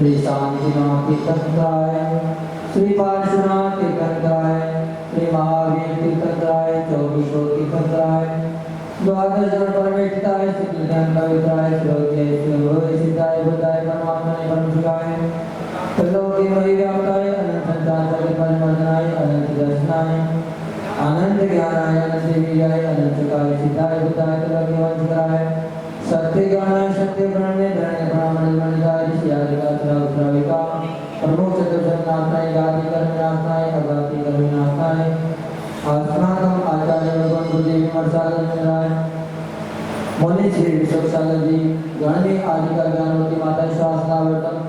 श्री शांतिनाथ तीर्थंकराय, श्री पार्श्वनाथ तीर्थंकराय, श्री महावीर तीर्थंकराय, चौबीसों तीर्थंकराय, द्वादश परमेष्ठाय, शुक्ल ज्ञान पवित्राय, श्रोत्रिय श्री सिद्धाय बुद्धाय परमात्मा ने परम शिवाय, त्रिलोकी महि व्याप्ताय, अनंत संचार परिमर्दनाय, अनंत दर्शनाय, अनंत ज्ञानाय, अनंत वीर्याय, अनंत काय सिद्धाय बुद्धाय त्रिलोकी वंशकराय, सत्य ज्ञानाय, सत्य प्रणय धरण्य प्रणाम मंदाय, श्रीयादिका श्राविका प्रमुख चतुर्नाथाय, गाति कर्मनाथाय, अगाति कर्मनाथाय, अस्माकं आचार्य भगवान गुरुदेव विमर्शालय मुनि श्री विश्वसागर जी, गणनी आदि का ज्ञानवती माता शास्त्रावर्तम,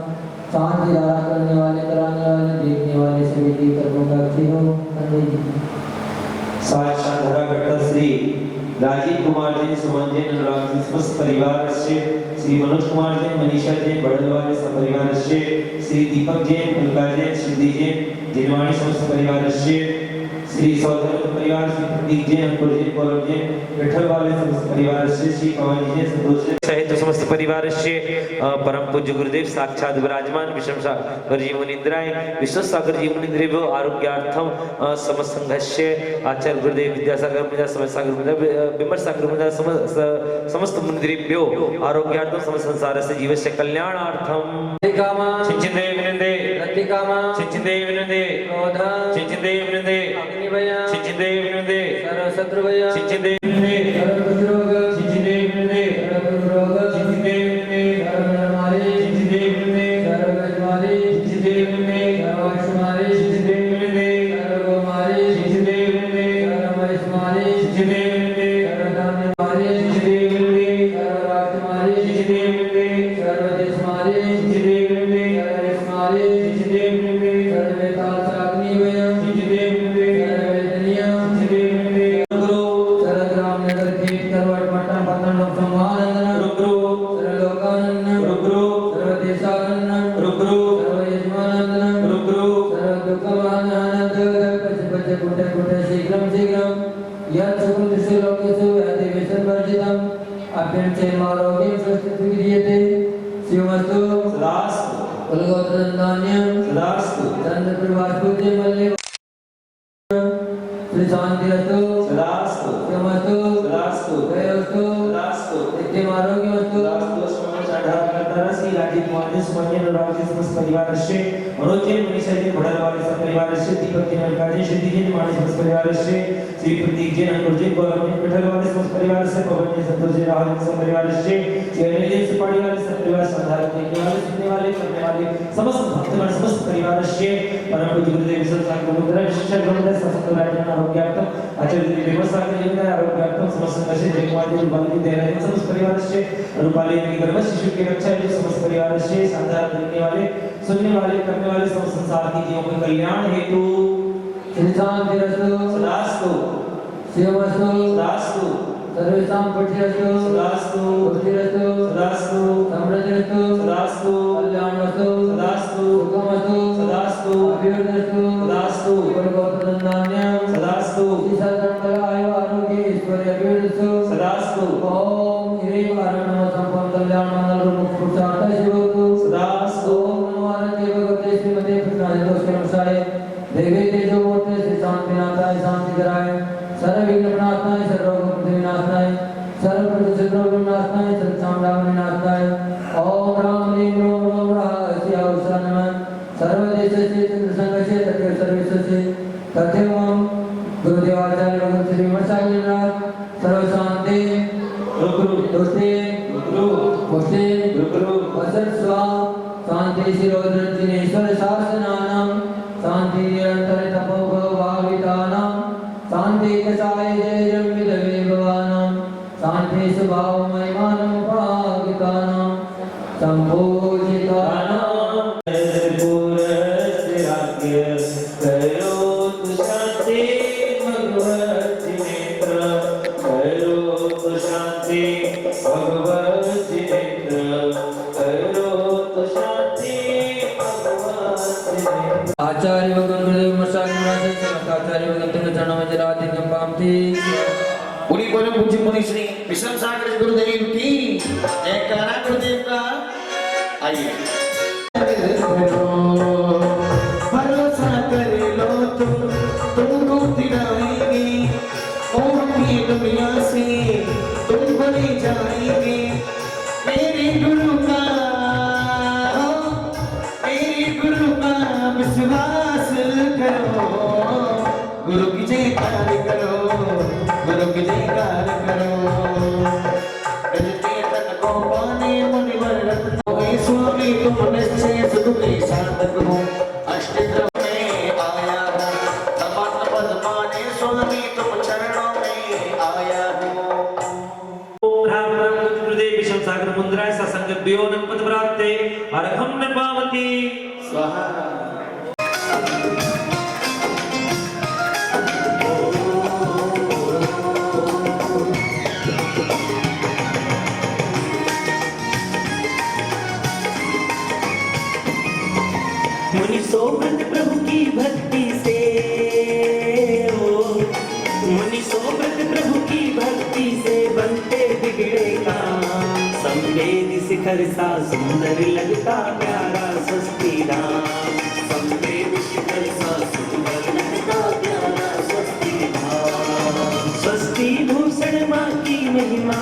शांति धारा करने वाले, कराने वाले, देखने वाले सभी तीर्थों का अच्छी हो। साक्षात धारा घटना श्री राजीव कुमार जी, सुमन जी, अनुराग जी समस्त परिवार से, श्री मनोज कुमार जी, मनीषा जी, बड़लवाल सपरिवार से, श्री दीपक जी, उल्का जी, सिद्धि जी, जिनवाणी समस्त परिवार से, श्री सौधर परिवार, श्री प्रतीक जी, अंकुर जी, गौरव जी, विठल वाले समस्त परिवार से, श्री पवन जी, संतोष जी सहित समस्त परिवार से, परम पूज्य गुरुदेव साक्षात विराजमान विषम सागर जी मुनींद्राय, विश्व सागर जी मुनींद्रेभ्यो आरोग्यार्थम समस्त संघस्य आचार्य गुरुदेव विद्यासागर मुनींद्र समस्त सागर मुनींद्र विमर्श सागर मुनींद्र समस्त मुनींद्रेभ्यो आरोग्यार्थम समस्त संसार से जीवस्य कल्याणार्थम कामा चिंचिते विनंदे रतिकामा चिंचिते विनंदे क्रोधा चिंचिते विनंदे अग्निभय चिंचिते विनंदे सर्वशत्रुभय चिंचिते विनंदे सर्वरोग चिंचिते विनंदे सर्वरोग चिंचिते विनंदे सर्वमारी चिंचिते विनंदे सर्वमारी चिंचिते विनंदे सर्वमारी चिंचिते विनंदे सर्वमारी चिंचिते विनंदे सर्वमारी चिंचिते विनंदे सर्वधान्यमारी चिंचिते विनंदे सर्वराष्ट्रमारी चिंचिते विनंदे सर्वदेशमारी चिंचिते विनंदे सर्वदेशमारी चिंचिते विनंदे सर्ववेताल अग्निभय चिंचिते विनंदे सर्ववेदनीय चिंचिते विनंदे गुरु सर्वग्राम नगर खेत करवट पट्टन पत्तन लोक संवानंदन गुरु सर्वलोकानंदन गुरु सर्वदेशानंदन गुरु सर्वयजमानंदन गुरु सर्वदुःखवानंद पच कुटे कुटे शीघ्रं शीघ्रं यत् सुकृतिषु लोकेषु यादिवेशं वर्जितम् अभ्यंचेम आरोग्यं स्वस्ति क्रियते शिवमस्तु सदास्तु कुलगोत्रनन्दान्यं सदास्तु चन्द्रप्रभास्फुटे मल्ले श्री शान्तिरस्तु सदास्तु शिवमस्तु सदास्तु जयोस्तु सदास्तु नित्यम् आरोग्यमस्तु सदास्तु समस्त आधार श्री राजीव कुमार जी, सुमन जी, अनुराग जी समस्त परिवार से, मनोज जी, मनीषा जी, बड़लवाल सब परिवार से, दीपक जी, अलका जी, सिद्धि जी, निमाणी समस्त परिवार से, श्री प्रतीक जी, अंकुर जी, गौरव जी, विठल वाले समस्त परिवार से, पवन जी, संतोष जी, राहुल जी सब परिवार से, चेहरे जी सुपाड़ी वाले सब परिवार, संधारक देखने वाले, सुनने वाले, करने वाले समस्त भक्तगण समस्त परिवार से, परम पूज्य गुरुदेव साक्षात गुरुदेव शिक्षा गुरुदेव समस्त राजन आरोग्यार्थम आचार्य देव साक्षात गुरुदेव आरोग्यार्थम समस्त नशे जगवाद जी बाली दे रहे समस्त परिवार से, रूपाली की गर्भ शिशु की रक्षा के समस्त परिवार से, संधारक देखने वाले, सुनने वाले, करने वाले समस्त संसार की जीवों के कल्याण हेतु श्री शान्तिरस्तु सदास्तु शिवमस्तु सदास्तु सर्वेषां पुष्टिरस्तु सदास्तु पुष्टिरस्तु सदास्तु समृद्धिरस्तु सदास्तु कल्याणमस्तु सदास्तु सुखमस्तु सदास्तु अभिवृद्धिरस्तु सदास्तु कुलगोत्रनन्दान्यं सदास्तु ईश्वरकलाय आरोग्ये ईश्वरी अभिवृद्धिस्तु सदास्तु ओम ह्रीं वारणम संपन्न कल्याण मंगल रूप पुरुषार्थ शिवतु सदास्तु ओम नमो आरते भगवते श्रीमते कृष्णाय दोषाय देवी तेजो मूर्ते श्री शांतिनाथाय शांतिकराय सर्वविघ्नप्रणाशाय सर्वरोगप्रतिविनाशाय सर्वप्रतिशत्रुविनाशाय सर्वसाम्राज्यविनाशाय ओम राम ह्रीं रोम रोम रहस्यावसाय नमः सर्वदेशस्य चंद्रसंघस्य तथैव सर्वेशस्य तथैव गुरुदेवाचार्य भगवत श्री विमर्शालय सर्वशान्ति गुरु दोस्ते गुरु पुष्टे गुरु वसत स्वा शांति शिरोधृतिनेश्वर शासनानां शांति निरंतर तपोभावितानां शांति कषाय जयं विधवे भवानां शांति स्वभाव महिमानं भागितानां संपूजितानां आचार्य भगवान गुरुदेव मसाक आचार्य भगवान तुम चरणों में जलाती कंपाम थी उन्हीं परम पूज्य मुनि श्री विश्व सागर गुरुदेव की जयकारा गुरुदेव का आइए गुरु का विश्वास करो, गुरु की जयकार करो, गुरु की जयकार करो। गज चेतन को पाने मुनिवर रत्न हे स्वामी तुम निश्चय सुख के साधक हो। अष्टग्रह में आया हो तपन पद माने स्वामी तुम चरणों में आया हो। विषम सागर मुद्राय ससंग व्योन पद प्राप्ते अर्घम न पावती स्वाहा। मुनि सोमृत प्रभु की भक्ति से हो, मुनि सोमृत प्रभु की भक्ति से बनते बिगड़े काम। संवेद शिखर सा सुंदर लगता प्यारा स्वस्ति धाम, संवेद शिखर सा सुंदर लगता प्यारा स्वस्ति धाम। स्वस्ति भूषण माँ की महिमा,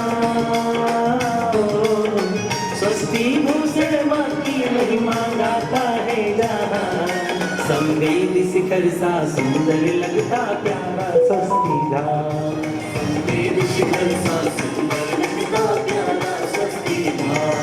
स्वस्ति भूषण माँ की महिमा गाता है जहाँ। संवेद शिखर सा सुंदर लगता प्यारा स्वस्ति धाम, संवेद शिखर सा सुंदर लगता प्यारा स्वस्ति धाम।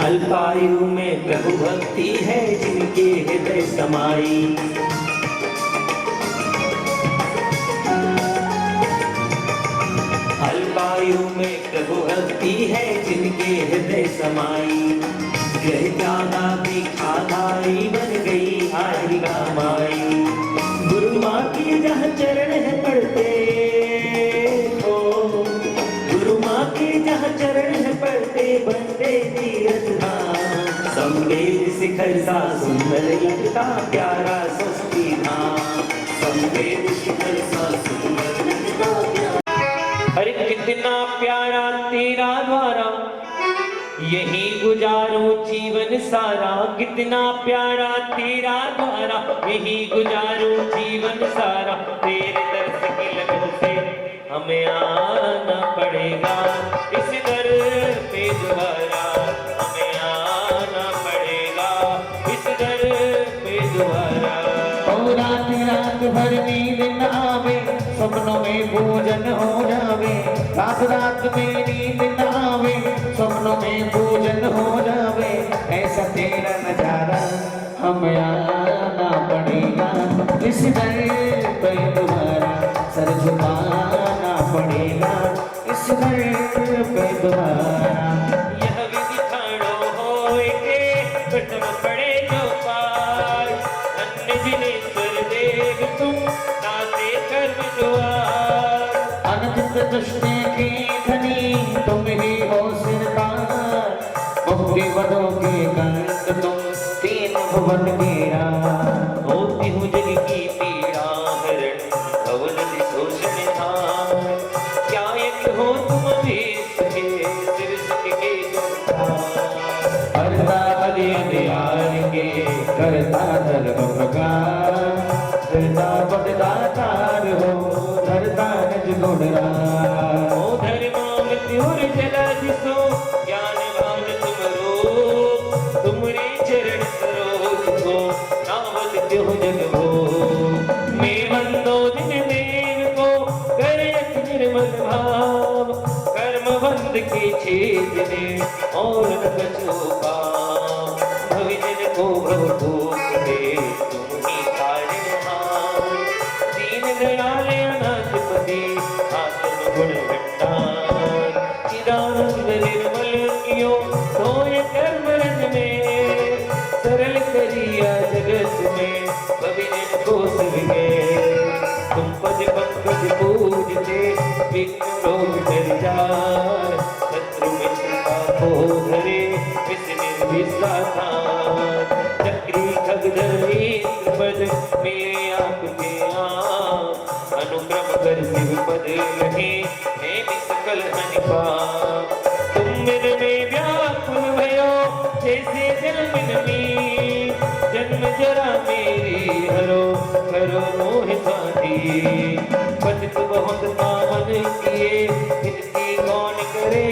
अल्पायु में प्रभु भक्ति है जिनके हृदय समाई। अल्पायु में प्रभु भक्ति है जिनके हृदय समाई। ग्रह त्यागा दीक्षाधारी बन गई आहिरा माई। गुरु माँ की जहाँ चरण है पढ़ते हो, गुरु माँ के जहाँ चरण है पढ़ते बनते तीर्थ धाम। संवेद शिखर सा सुंदर लगता प्यारा स्वस्ति धाम, संवेद शिखर सा सुंदर लगता प्यारा। अरे कितना प्यारा तेरा द्वारा, यही गुजारूं जीवन सारा। कितना प्यारा तेरा द्वारा, यही गुजारूं जीवन सारा। तेरे दर्श की लगन से हमें आना पड़ेगा, इस दर पे दोबारा हमें आना पड़ेगा, इस दर पे दोबारा। ओ रात रात भर नींद न आवे, सपनों में पूजन हो जावे। रात रात में नींद न आवे, सपनों में पूजन हो जावे। ऐसा तेरा नजारा हमें आना पड़ेगा, इस दर पे दोबारा सर झुकाना पड़ेगा, इस दर पे दोबारा। यह विधि ठाणो होए के कटम पड़े जो पार। अन्य जिनेश्वर देव तुम नाते कर्म द्वार। अनंत दृष्टि की धनी तुम ही हो सिरदार। मुक्ति पदों के कंठ तुम तीन भुवन मेरा। होती हूँ जग की पीड़ा हरण, भवन शोषण हार। क्या एक हो तुम विश्व के सिर सुख के करता अधियार के करता धर्म प्रकार। करता बददातार हो धरता निज गुणराज। ओ धर्मामृत्युर जला जिसो ज्ञानवान तुमरो। तुमरे चरण सरोज को नावत क्यों जग हो। मैं बंदो दिन देव को करयत निर्मल भाव। कर्म बंध के छेदने और न कछु पाव। भविजन को प्रभु दे तुम ही कारणहार। दीन दयाल अनाथपति आत्म गुण भंडार। चिदानंद निर्मल कियो सोए कर्म रंग में। सरल करिया जगत में भविजन को सविगे। तुम पद पंकज पूजते विघ्न रोग डर जाय। शत्रु मित्र का को धरे विष निर्विषा थान। चक्री खगधर पद मेरे आपके अनुक्रम मगर शिव पद लगे मैं भी सकल हनिपा तुम बिन में व्याकुल भयो जैसे जन्म में जन्म जरा मेरी हरो करो मोह साथी पतित बहुत पावन किए इनकी कौन करे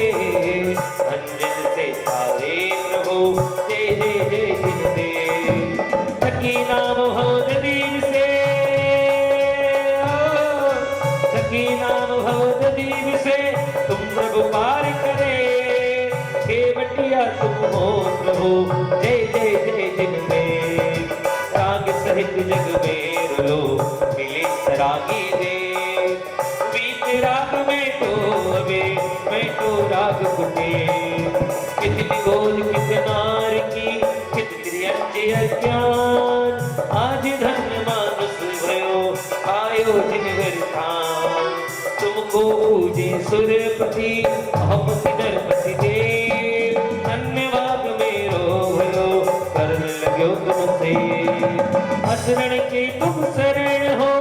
अंजन से सारे प्रभु जय जय जय जिन दे सखी नाम हो दीव से सखी नाम हो दीव से तुम प्रभु पार करे हे बटिया तुम हो प्रभु जय जय जय जिन में राग सहित जग में रुलो मिले सरागी दे बीत राग में तो अबे मैं तो राग कुटे कितनी गोद कितनार की कितनी अच्छे अज्ञान आज धन्य मानुष भयो आयो जिनवर थान तुमको पूजे सुरपति अहमति नरपति देव धन्यवाद मेरो भयो करन लग्यो तुमसे असरण के तुम शरण हो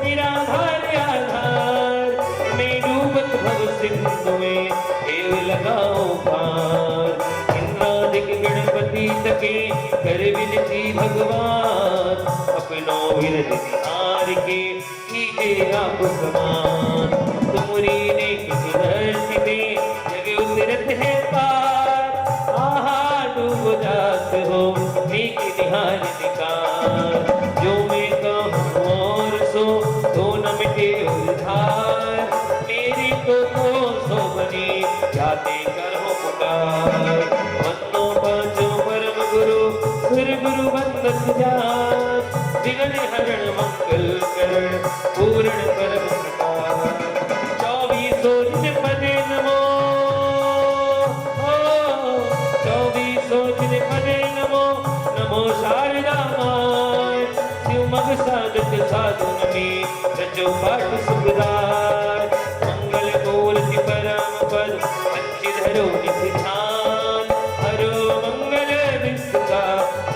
निराधार आधार मैं डूबत भव सिंधु में देव लगाओ पार इंद्रादिक गणपति तके कर विनती भगवान अपनो विरज निहार के कीजे आप समान तुमरी ने किसी धरती में जग उतरत है पार आहा डूब जात हो नीक निहार निकार जो मैं कहूँ और सो तो न मिटे उधार मेरी तो सो बनी जाते करो पुकार वंदो पांचों परम गुरु सुर गुरु वंदत जान जिगन हरण मंगल करण पूर्ण परम प्रकार 2400 जिन पदे नमो 2400 जिन पदे नमो नमो शारदा माय शिव मग साधक साधन में रचो पाठ सुखदाय मंगल मूर्ति परम पद पंचधरो निधि ध्यान हरो मंगल विश्व का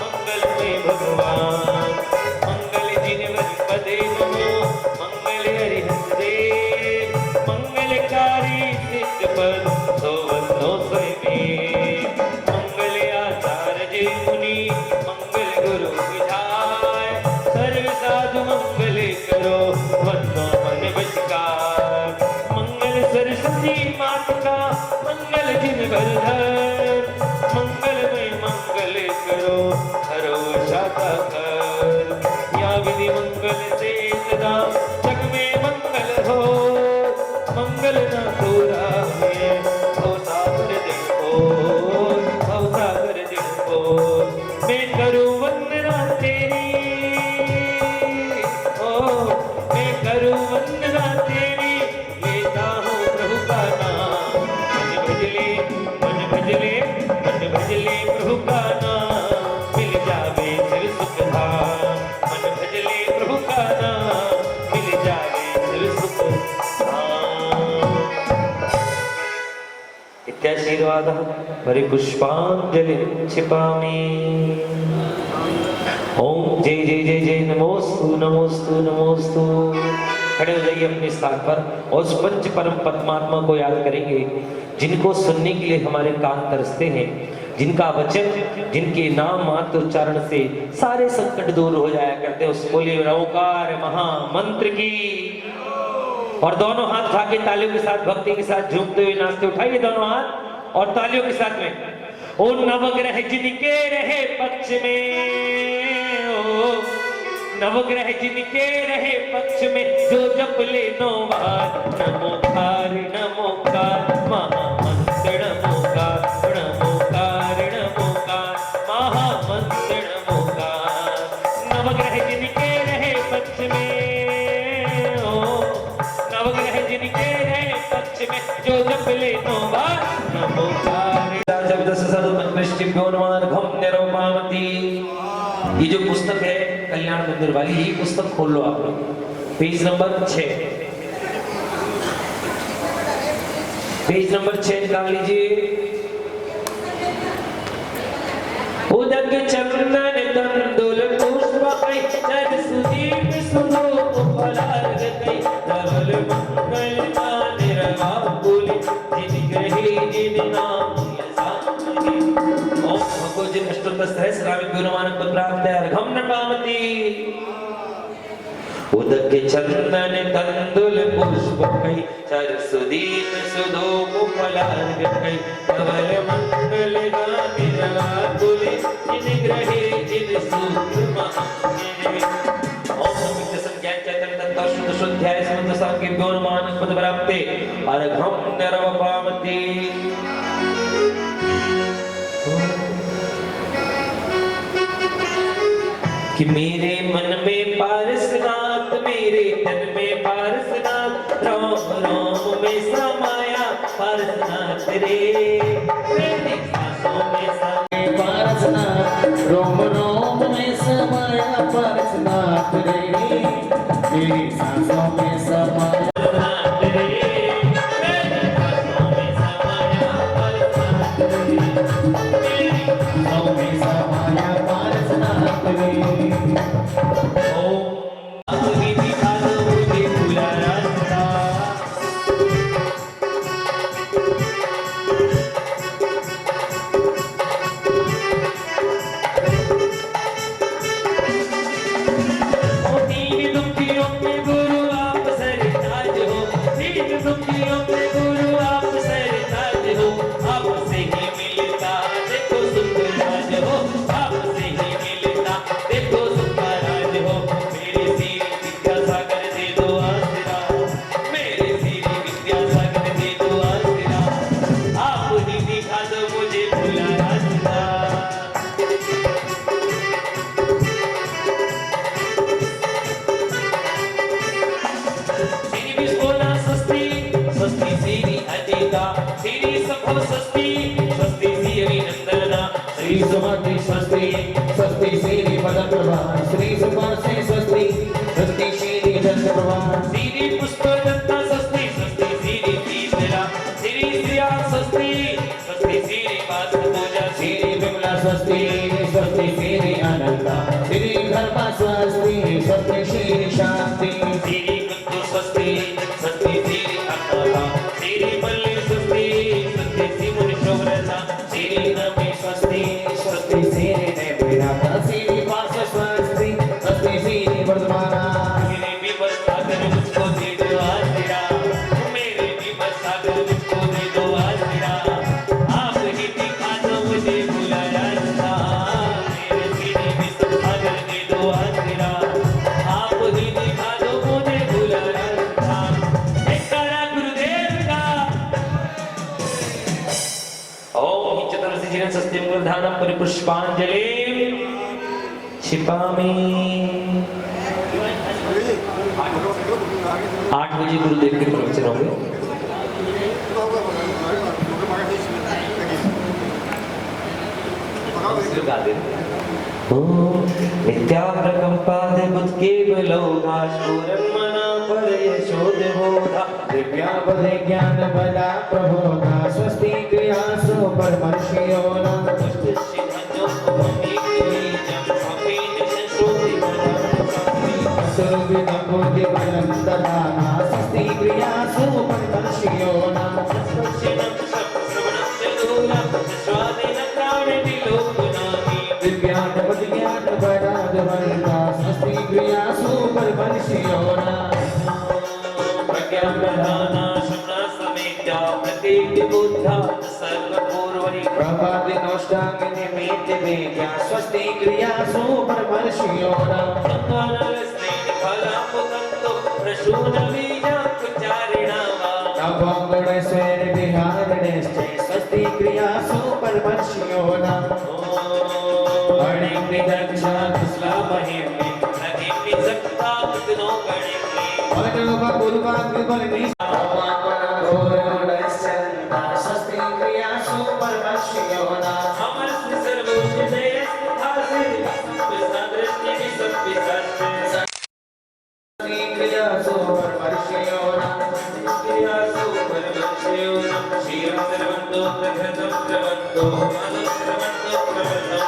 मंगलमय भगवान मंगल जिनवर पदे नमो मंगल हरिहर देव मंगलकारी सिद्ध पद सोवनो स्वयं मंगल आचार्य मुनि मंगल गुरु विधाय सर्व साधु मंगल करो वंदो मन बचकार मंगल सरस्वती माता का मंगल जिनवर धर मंगलमय मंगल करो हरो शाखा कर या विधि मंगल से सदा जग में मंगल हो मंगल न दूरा है हो सागर देखो हो सागर देखो मैं करूं वंदना तेरी ओ मैं करूं वंदना तेरी लेता हूँ प्रभु का नाम मन भजले प्रभु का नाम मिल जावे सिर सुख धाम मन भजले प्रभु का नाम मिल जावे सिर सुख धाम इत्याशीर्वादः परिपुष्पाञ्जलि क्षिपामि ओम जय जय जय जय नमोस्तु नमोस्तु नमोस्तु खड़े हो जाइए अपने स्थान पर और उस पंच परम परमात्मा को याद करेंगे जिनको सुनने के लिए हमारे कान तरसते हैं जिनका वचन जिनके नाम मात्र उच्चारण से सारे संकट दूर हो जाया करते हैं उस बोले ओंकार महामंत्र की और दोनों हाथ उठा के तालियों के साथ भक्ति के साथ झूमते हुए नाचते उठाइए दोनों हाथ और तालियों के साथ में ओ नवग्रह जिनके रहे पक्ष में ओ नवग्रह जिनके रहे पक्ष में जो जप ले 9 बार नमोकार महामंत्र नमोकार महामंत्र नमोकार नवग्रह जिनके रहे पक्ष में ओ नवग्रह जिनके रहे पक्ष में जो जप ले 9 बार नमोकार ये जो पुस्तक है कल्याण मंदिर वाली ये पुस्तक खोल लो आप लोग पेज नंबर 6 निकाल लीजिए उदक चंदन तंदुल पुष्प सुदीप सुनो फलार गई मंगल का निरवाकुल जिन ग्रहे जिन नाम यसामहे ओम भगवो जिन अष्टोत्तर सहस्राम गुणमान पद प्राप्त है अर्घम नपामति उदक चंदन तंदुल पुष्प कई सरसुदीप सुधोप फलार्घ कई कवल मंगल गाति रवाकुल जिन ग्रहे जिन सूत्र महात्म्य ओम नमः संज्ञान चैतन्य तत्व शुद्ध शुद्धाय समस्त सांख्य गुणमान पद प्राप्ते अर्घम नरवपामति कि मेरे मन में पारसनाथ मेरे तन में पारसनाथ रोम रोम में समाया पारसनाथ रे मेरी सांसों में समाया पारसनाथ रोम रोम में समाया पारसनाथ रे मेरी सांसों में समाया पारसनाथ रे मेरी सांसों में समाया पारसनाथ रे मेरी सांसों में समाया पारसनाथ रे स्वस्ति स्वस्ति स्वस्ति श्री पद प्रभा श्री सुपासे स्वस्ति स्वस्ति श्री चंद्र प्रभा श्री पुष्प दत्ता स्वस्ति स्वस्ति श्री तीसरा श्री श्रिया स्वस्ति स्वस्ति श्री पास पूजा श्री विमला स्वस्ति स्वस्ति श्री अनंता श्री धर्म स्वस्ति स्वस्ति श्री शांति श्री कुंतु स्वस्ति स्वस्ति श्री अमला श्री मल्ली स्वस्ति स्वस्ति श्री मुनि शोभ्रता श्री नमी स्वस्ति स्वस्ति श्री देवता श्री पास स्वस्ति स्वस्ति श्री वर्धमाना मेरे विवस्था कर मुझको दे दो आज तेरा मेरे विवस्था कर मुझको दे दो आज तेरा आप ही दिखा दो मुझे बुलाया था मेरे सीने में संभागर दे दो आज तेरा आप ही दिखा दो मुझे बुलाया था एक करा गुरुदेव का ओम हि चतुर्दशी जीवन सत्यम प्रधानम परिपुष्पांजलि छिपामी 8 बजे गुरुदेव के प्रवचन होंगे नित्याप्रकंपाद बुद्ध केवलो भास्पुरं मना पर यशोद बोधा दिव्यापदे ज्ञान बला प्रबोधा स्वस्ति क्रियासु परमर्षियो न सुरभिदं बुद्धि बलं ददाना स्वस्ति क्रियासु परमर्षियो न दिव्यापदे ज्ञान बला प्रबोधा स्वस्ति क्रियासु परमर्षियो न प्रज्ञाप्रधाना शमना समेत्या प्रत्येक बुद्धा सर्वपूर्वनि प्रभादिनोष्टांग निमित्त वेद्या स्वस्ति क्रियासु परमर्षियो न संगानलस्ने फलापुतन्तो प्रशूनबीजाकुचारिणा वा नवोगुणस्वैर विहारिणश्च स्वस्ति क्रियासु परमर्षियो न अणिमिदक्षा कुस्लामहिमि नगिमि सक्ता उतनो गणिमि अनुपपूर्वाग्निबलिनि घोरगुणश्चन्दा स्वस्ति क्रियासु परमर्षियो न अमरस्मि सर्वोचितयस्तथासि विसदृष्टिः सद्विसष्टे स्वस्ति क्रियासु परमर्षियो न क्रियासु परमर्षयो न क्षीरं सर्वन्तो प्रघृतं प्रवन्तो मानं सर्वन्तो प्रवन्तं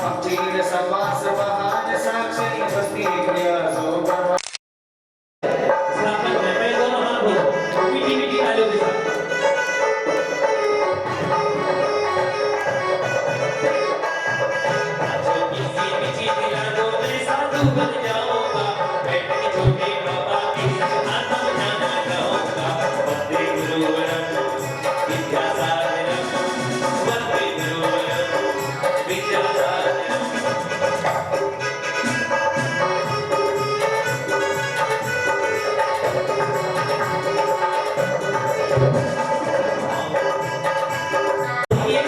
अक्षीर समास महान साक्षी स्वस्ति क्रियासु परमर्षियो ये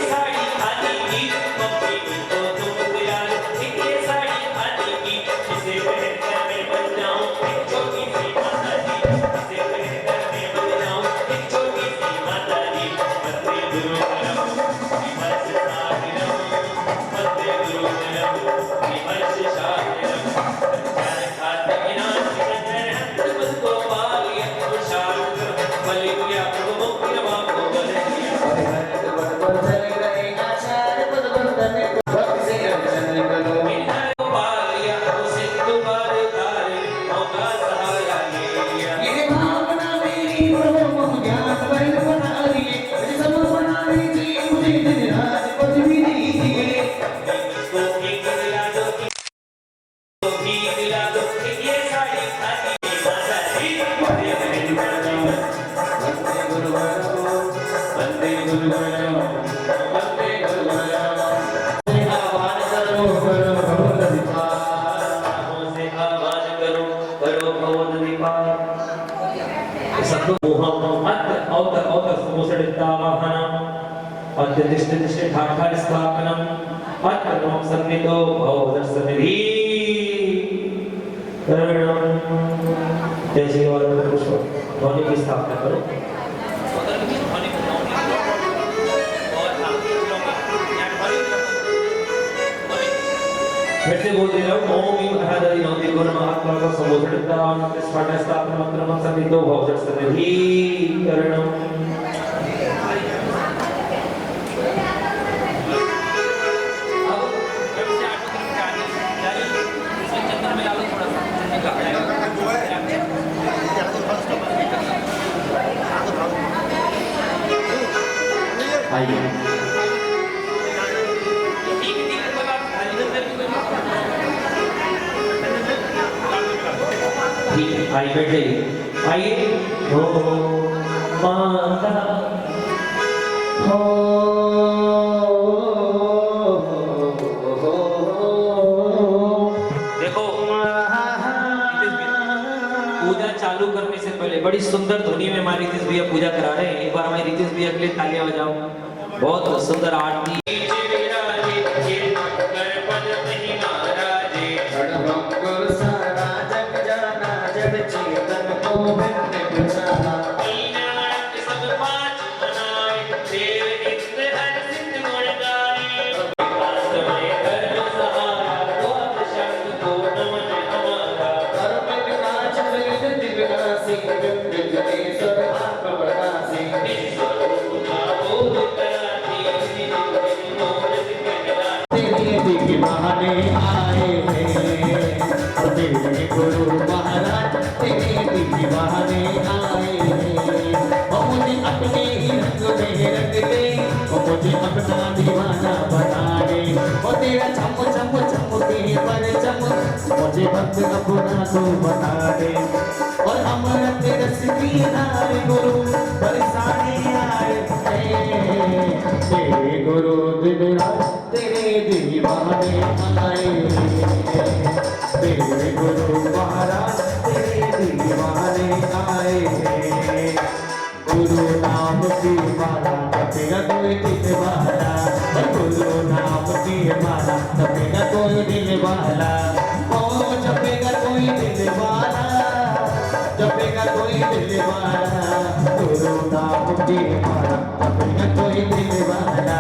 साड़ी खादी की मम्मी को तुम दिला दो। ये साड़ी खादी की इसे पहनकर मैं बन जाऊं एक छोटी सी माता जी। इसे पहनकर मैं बन जाऊं एक छोटी सी माता जी। वंदे गुरु करम विमर्श साहिरम, वंदे गुरु करम विमर्श साहिरम। संचार खाते विनाश कर हंत बस को पालिया प्रसाद बलिया प्रभु मुक्ति रमा को बलिया। पालिया सिंधु पार तारे मौका सहारा लिया। ये भावना मेरी प्रभु ज्ञान पर बना लिए, सब बना लीजिए मुझे दिन रात कुछ भी दीजिए। इसको एक दिला दो, इसको भी दिला दो। ये साड़ी खादी की माता जी। वंदे गुरु वरम, वंदे गुरु वरम, वंदे गुरु वरम। आह्वान करो करो भगवत दीपार, से आह्वान करो करो भगवत दीपार। सत्वमोहम अत्र औतर औतर समुसडितावाहनम अत्र तिष्ठ तिष्ठ ठाठा स्थापनम अत्र नमः सन्निधो भवदर्शनिधि करणम। जैसे और पुष्प ध्वनि की स्थापना करो। फिर से बोलते रहो ओम ईं अनादि नौति गुण महात्मा को संबोधिता स्फट स्थापना मंत्र मंत्र सन्निधो भवदर्शनिधि करणम। आइए आइए बैठे आइए। हो माता हो देखो पूजा चालू करने से पहले बड़ी सुंदर ध्वनि में हमारे रितेश भैया पूजा करा रहे हैं। एक बार हमारे रितेश भैया के लिए तालियां बजाओ। बहुत सुंदर आरती। बहाने आए हैं तेरे गुरु महाराज, तेरे बहाने आए हैं। मुझे अपने ही रंग में रंग दे, मुझे अपना दीवाना बना दे। तेरा चम चम चमके पर चम, मुझे भक्त अपना तो बना दे। और हमारा तेरा सिद्धिदार गुरु बरसाने आए हैं। तेरे गुरु दिन रात तेरे दीवाने आए हैं। तेरे गुरु महाराज तेरे दीवाने आए हैं। गुरु नाम की माला जपेगा कोई दिल वाला, गुरु नाम की माला जपेगा कोई दिल वाला। ओ जपेगा कोई दिल वाला, जपेगा कोई दिल वाला। गुरु नाम की माला जपेगा कोई दिल वाला,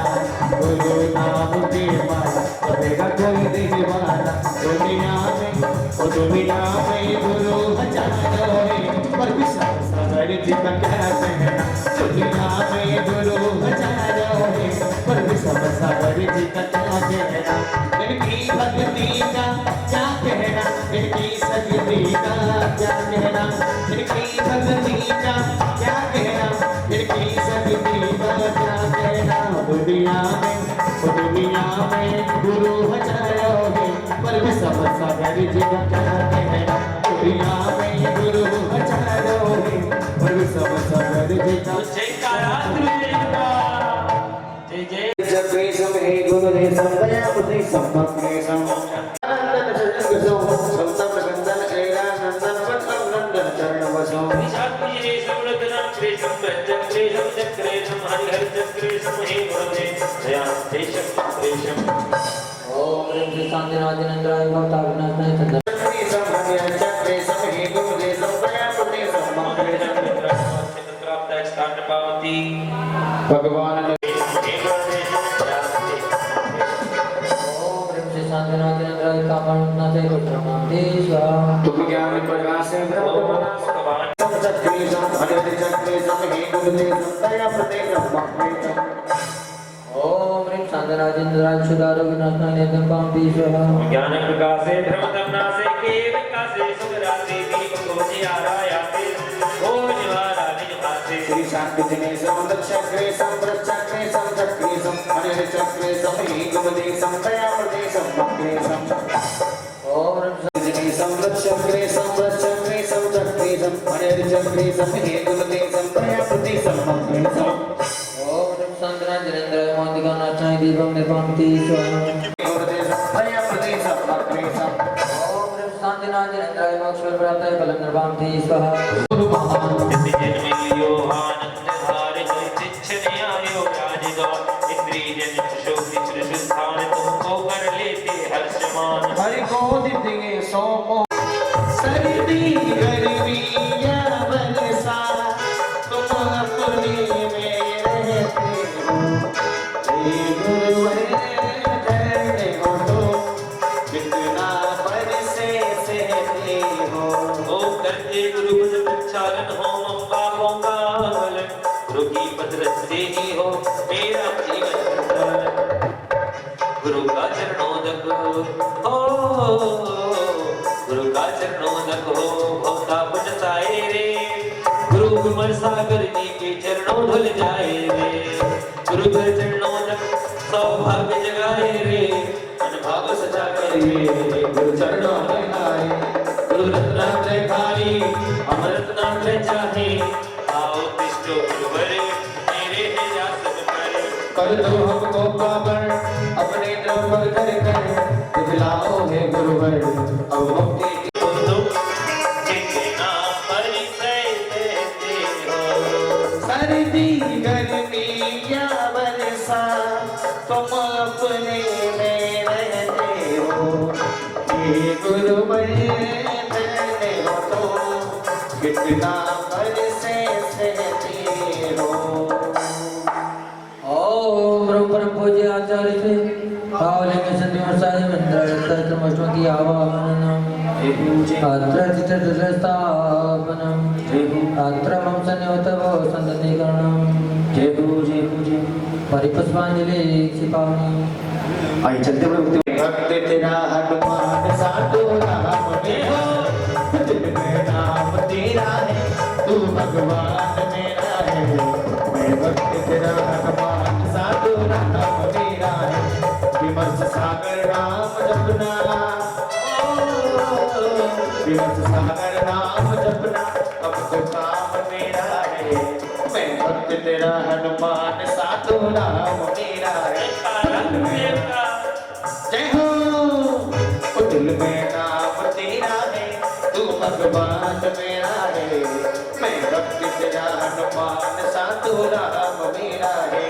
गुरु नाम की माला जपेगा कोई दिल वाला। दुनिया में ओ दुनिया में गुरु हजारों हैं, पर विशाल सागर जी का क्या कहना। दुनिया में गुरु हजारों हैं, पर विशाल सागर जी का क्या कहना। इनकी भक्ति का क्या कहना, इनकी शक्ति का क्या कहना। इनकी भक्ति का क्या कहना, इनकी शक्ति का क्या कहना। दुनिया में गुरु हजारों हैं, पर विशाल सागर जी का क्या कहना। दुनिया में गुरु हजारों हैं, पर विशाल सागर जी का जयकारा जय जय। जब समय गुरु ने संगया मुझे संभव के आनंद चरण बसो, संतम गंधन एरा नंदन वटम नंदन चरण बसो। निशात मुझे समृद्ध नाम चक्रेशम चक्रेशम चक्रेशम हरि हरि चक्रेशम हे गुरुदेव दया देशम चक्रेशम ओम ह्रीं श्री शांतिनाथेन्द्राय भक्ताविनाशाय चंद्र चक्रेशम हरि हरि चक्रेशम हे गुरुदेव प्रयापतेशम मंगलेशम पावती भगवान ओम ह्रीं श्री शांतिनाथेन्द्राय कामनाथाय पुत्रनाथे स्वाहा तुम ज्ञान प्रकाश से भगवान चक्रेशम हरि हरि चक्रेशम हे गुरुदेव प्रयापतेशम मंगलेशम ओम ह्रीं शांतिनाथेन्द्राय सुधारोगनाथाय पावती स्वाहा ज्ञान प्रकाशे भ्रमतम नासे के विकासे सुखरासे दीपको जियारायाते ओ निवारानि निवासे श्री शांति दिनेशम चक्रेशम चक्रेशम चक्रेशम हरि हरि चक्रेशम हे गुरुदेव प्रयापतेशम मंगलेशम ओम ह्रीं दिनेशम चक्रेशम चक्रेशम चक्रेशम हरि हरि चक्रेशम हे गुरुदेव प्रयापतेशम मंगलेशम ओम ह्रीं शांतिनाथेन्द्राय मोदिकानाथाय दीपं निर्वापति स्वाहा गुरुदेव प्रयापतेशम मंगलेशम ओम ह्रीं शांतिनाथेन्द्राय मोक्षफल प्राप्ताय फलं निर्वापति स्वाहा गुरु महान जन्मलियो आनंद धारे तिच्छनयायो राजगा इंद्रियजन शोभि शुद्धान तुमको कर लेते हर्षमान हरि को दिए सोमो सर्दी गर्मी या बरसा तुम अपने में रहते हो हे गुरुवर धरने हो तो कितना बरसे सहते हो ओ करते गुरु पद प्रचारन हो अम्बा मंगल गुरु की पद रस्ते ही हो मेरा जीवन संचालन गुरु का चरणोदक हो गुरु का चरणोदक हो भक्ता पुण्य साए रे गुरु कुमार सागर जी के चरणों धुल जाए रे गुरु के चरणोदक सौभाग्य जगाए रे मन भाव सजा करे रे गुरु चरणों में आए गुरु रत्नात्रय खाई अमृतनात्रय चाहे आओ तिष्ठो गुरुवर मेरे है जासत पर कर दो हमको पावन अपने द्रव पर कर दिखलाओ हे गुरुवर अब मुक्ति तुम जितना परिचय देते हो सर्दी गर्मी या बरसा तुम अपने में रहते हो हे गुरुवर धरने हो तो कितना बरसे सहते हो ओम ब्रह्म परम पूज्य आचार्य श्री पावलिंग संध्या साहिब इंद्र की आवाहनम अत्र चित्रस्थापनम अत्र मम संयोतव संदनीकरणम जय गुरु जय परिपुष्पांजलि क्षिपामि आई चलते बड़े भक्त तेरा हनुमान साधु राम मेरा दिल में नाम तेरा है तू भगवान मेरा है मैं भक्त तेरा हनुमान साधु राम मेरा है विमर्श सागर राम जपना विमर्श सागर राम जपना अब तो काम मेरा है मैं भक्त तेरा हनुमान साधु राम मेरा है जय हो ओ दिल में नाम तेरा है तू भगवान मेरा है मैं भक्त तेरा हनुमान साधु राम मेरा है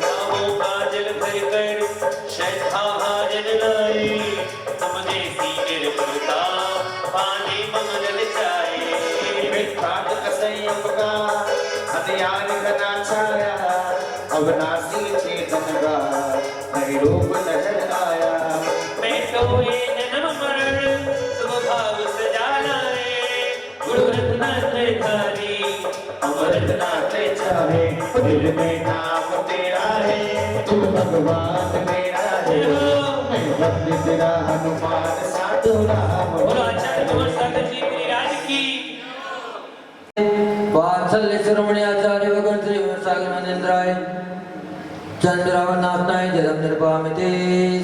नामों का जल भर कर श्रद्धा हाजन लाई तुमने सीकर पुरता पानी मंगल जाए मिठाट कसैयम का हथियार घना छाया अविनाशी चेतन का नहीं रूप नजर आया मैं तो ये जन्म मरण स्वभाव सजा लाए गुरु रत्नात्रय धारी अमृतनाथ चाहे दिल में नाम तेरा है तू भगवान मेरा है मैं भक्त तेरा हनुमान साधु राम बोलो आचार्य कुमार सागर जी गिरिराज की वात्सल्य शिरोमणि आचार्य भगवान श्री सागर महेंद्राय चंद्रावनाथनाय जलम निर्वामिते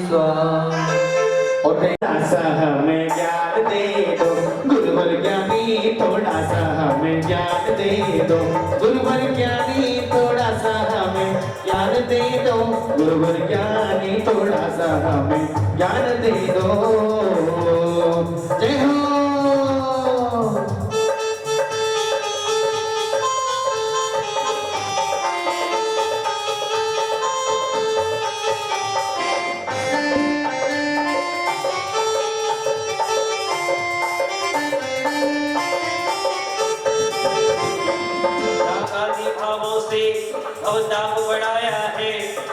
स्वाहा और थोड़ा सा हमें ज्ञान दे दो गुरुवर ज्ञानी थोड़ा सा हमें ज्ञान दे दो गुरुवर ज्ञानी थोड़ा सा हमें ज्ञान दे दो गुरुवर ज्ञानी थोड़ा सा हमें ज्ञान दे दो जय हो भावों से अवताप बढ़ाया है,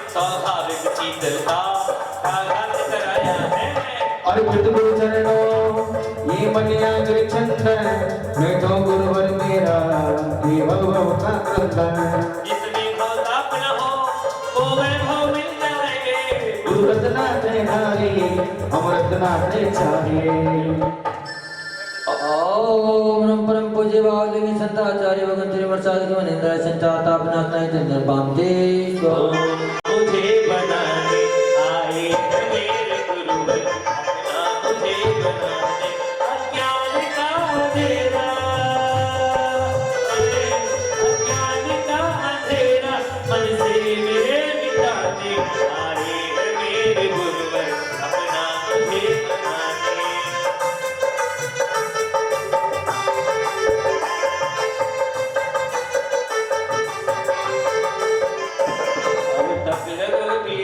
स्वाभाविक शीतलता का घात कराया है। अर्पित गुरु चरणों ये मन्याग्र चंदन, मैं तो गुरुवर मेरा ये भव का क्रंदन। जिसमें अवताप न हो वो वैभव मिल जाए, गुरु रत्ना त्रैधारी हम रत्ना त्रय चाहे। ओम नमः परम पूज्य बावली संताचार्य भगवान श्री प्रसाद के मनेन्द्र संचाता अपना चंद्र पामते मुझे बनाने आए हैं मेरे गुरुवर, अपना मुझे बनाने अज्ञान का अंधेरा, अज्ञान का अंधेरा मन से मेरे मिटाने आए हैं मेरे गुरुवर, अपना मुझे बनाने।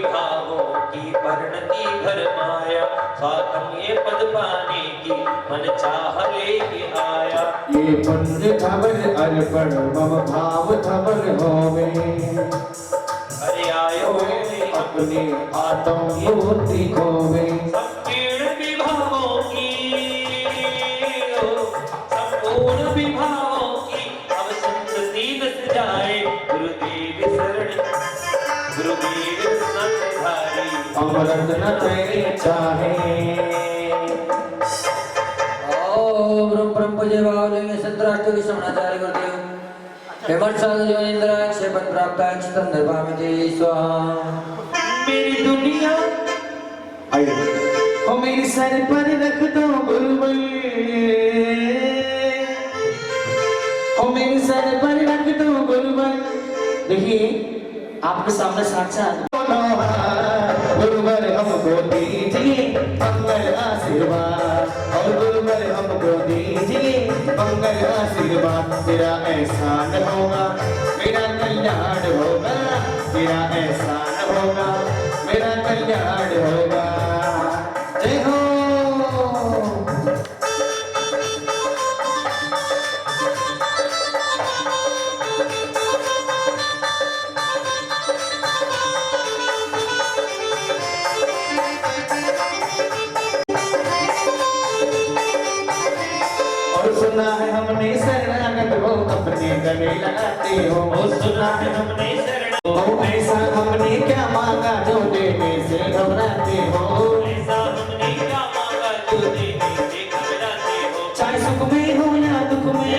भावों की परिणति भर माया, स्वातम ये पद पाने की मन चाह लेके आया। ये पंच धवल अर्पण मम भाव धवल होवे, अरे आयो अपने आत्म बुद्धि खोवे। संकीर्ण विभावों की, संपूर्ण विभावों की अब संतति बस जाए, गुरुदेव शरण गुरुदेव संधारी अमृत न तेरे चाहे। ओम नमः परम पूज्य बावली संतराष्ट्र के श्रवणाचार्य गुरुदेव हेमंत साधु योगेंद्र क्षेपण प्राप्त चंद्र पामते स्वाहा। मेरी दुनिया ओ मेरी सर पर रख दो गुरुवर, ओ मेरी सर पर रख दो गुरुवर। देखिए आपके सामने साक्षात गुरुवर हमको दीजिए मंगल आशीर्वाद, और गुरुवर हमको दीजिए मंगल आशीर्वाद। तेरा एहसान होगा मेरा कल्याण होगा, तेरा एहसान होगा मेरा कल्याण होगा। जय हो। सुना है हमने शरणागत हो अपने गले लगाते हो, सुना है हमने शरण ओ ऐसा हमने क्या मांगा जो देने से घबराते हो। ऐसा हमने क्या मांगा जो देने से घबराते हो। चाहे सुख में हो या दुख में,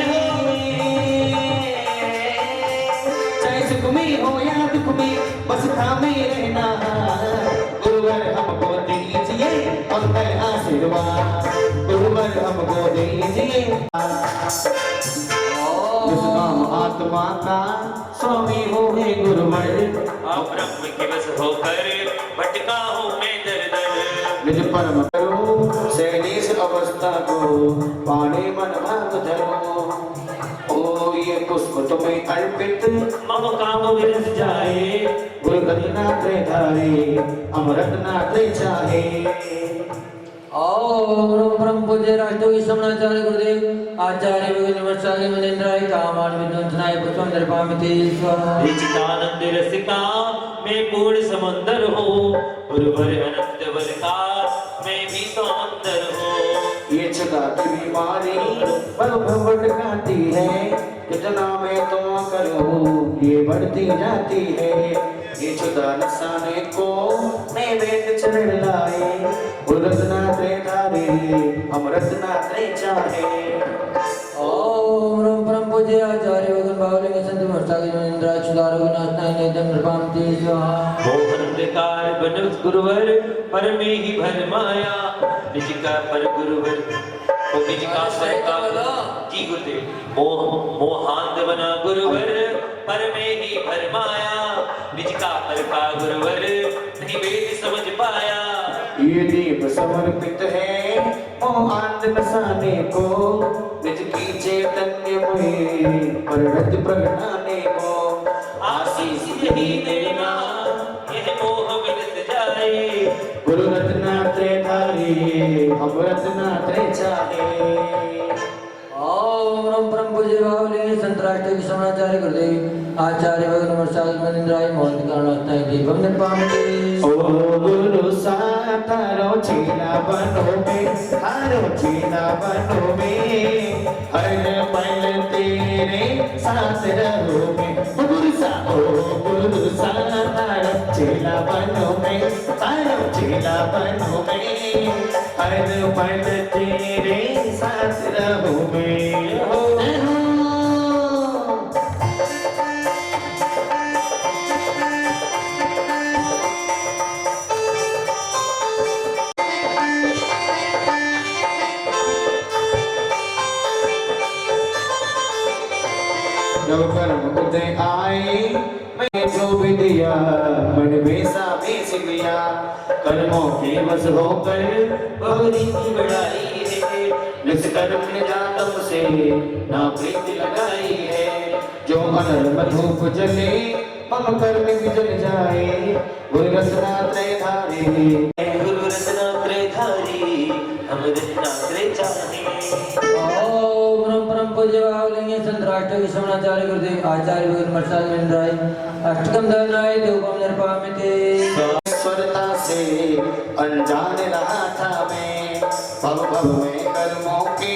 चाहे सुख में हो या दुख में, बस थामे रहना। गुरुवर हमको दीजिए मंगल आशीर्वाद, गुरुवर हमको दीजिए। जिस काम आत्मा का स्वामी हो हे गुरुवर, आप ब्रह्म के बस होकर भटका हूँ मैं दर दर। निज परम करो सहनीस अवस्था को, पाने मन भाग धरो। ओ ये पुष्प तुम्हें अर्पित मम काम विरस जाए, गुरु रत्ना त्रैधारी अमृत ना त्रय चाहे। ओम नमः परम पूज्य राष्ट्र के श्रवणाचार्य गुरुदेव आचार्य भगवान वर्षागे मनेन्द्राय कामान विद्वंसनाय पुष्पम दर्पामिते स्वाहा। निचितानंद रसिका मैं पूर्ण समंदर हूँ, गुरुवर अनंत वर का मैं भी समंदर हूँ। ये छगाती बीमारी पर भटकाती है, कितना मैं तो करूँ ये बढ़ती जाती है। ये छुदा नसाने को मैं वेद चरण लाए, रत्ना त्रैधारी हम रत्ना त्रय चाहे। ओम नमः परम पूज्य आचार्य भगवान बावली के संत वर्षागे मनेन्द्र सुधारो विनाशनाय नित्यं नृपामते स्वाहा। मोहन प्रकार बन गुरुवर पर में ही भर माया, निज का पर गुरुवर ओ निज का पर का जी गुरुदेव। मोहांध बना गुरुवर पर में ही भर माया, निज का पर का गुरुवर नहीं वेद समझ पाया। ये दीप समर्पित है मोहांध नसाने को, निज की चैतन्य में परगति प्रगटाने को। आशीष यही देना यह मोह विरत जाए, गुरु रत्ना त्रैधारी हम रत्ना त्रय चाहे। ओम ओम परम पूज्य बाहुली संतराष्ट्रीय समाचार्य गुरुदेव आचार्य भगवान प्रसाद मनिंद्राय मोहन करणास्ताय दीपम निर्पामते ओ गुरु सातारो चेला बनो में हारो चेला बनो में हर पल तेरे साथ रहो में ओ गुरु सातारो चेला बनो में हारो चेला बनो में हर पल तेरे साथ रहो में हो जब कर्म उदय आए मैं जो भी दिया मन बेसा बेच लिया कर्मों के वश होकर बहुरी की बढ़ाई है निष्कर्म ने जातम से ना प्रीति लगाई है जो अनर्म धूप जले मम कर्म भी जल जाए गुरु रत्ना त्रयधारी गुरु रत्ना त्रयधारी हम रत्ना त्रय चाहे ओम परम पूज्य बाहुली संतराष्ट्रीय समाचार्य गुरुदेव आचार्य भगवान प्रसाद मनिंद्राय अष्टकम धनाय दीपम निर्पामते स्वरता से अनजान रहा था मैं भव में कर्मों के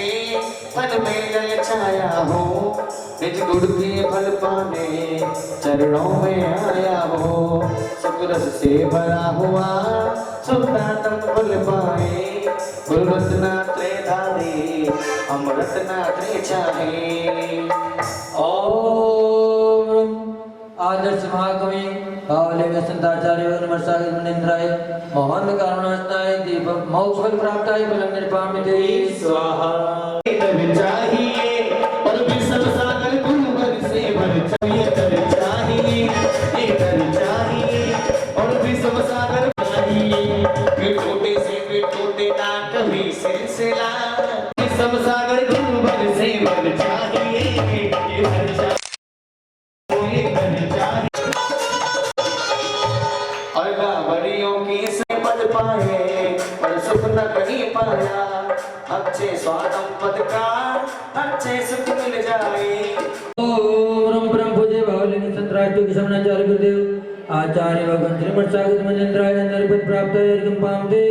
फल में लय छाया हो निज गुण के फल पाने चरणों में आया हो सुख रस से भरा हुआ सुखदातम फल पाए गुरु रत्ना त्रयधारी हम रत्ना त्रय चाहे ओम आदर्श महाकवि बाहुली संताचार्य भगवान प्रसाद मनिंद्राय मोहन करणास्ताय दीपम मोक्ष प्राप्ताय फलम निर्पामते स्वाहा तब चाहिए और विश्व सागर गुरुवर से भर चाहिए तब चाहिए ये तब चाहिए और विश्व सागर चाहिए फिर छोटे से फिर छोटे ना कभी सिलसिला विश्व सागर गुरुवर से भर चाहिए ये भर चाहिए और बावरियों की से पद पाए पर सुख न कहीं पाया अच्छे स्वादम पद का अच्छे सुख मिल जाए ओम परम पूज्य बाहुली संतराष्ट्रीय समाचार्य गुरुदेव आचार्य भगवान प्रसाद मनिंद्राय नरपत प्राप्त पामते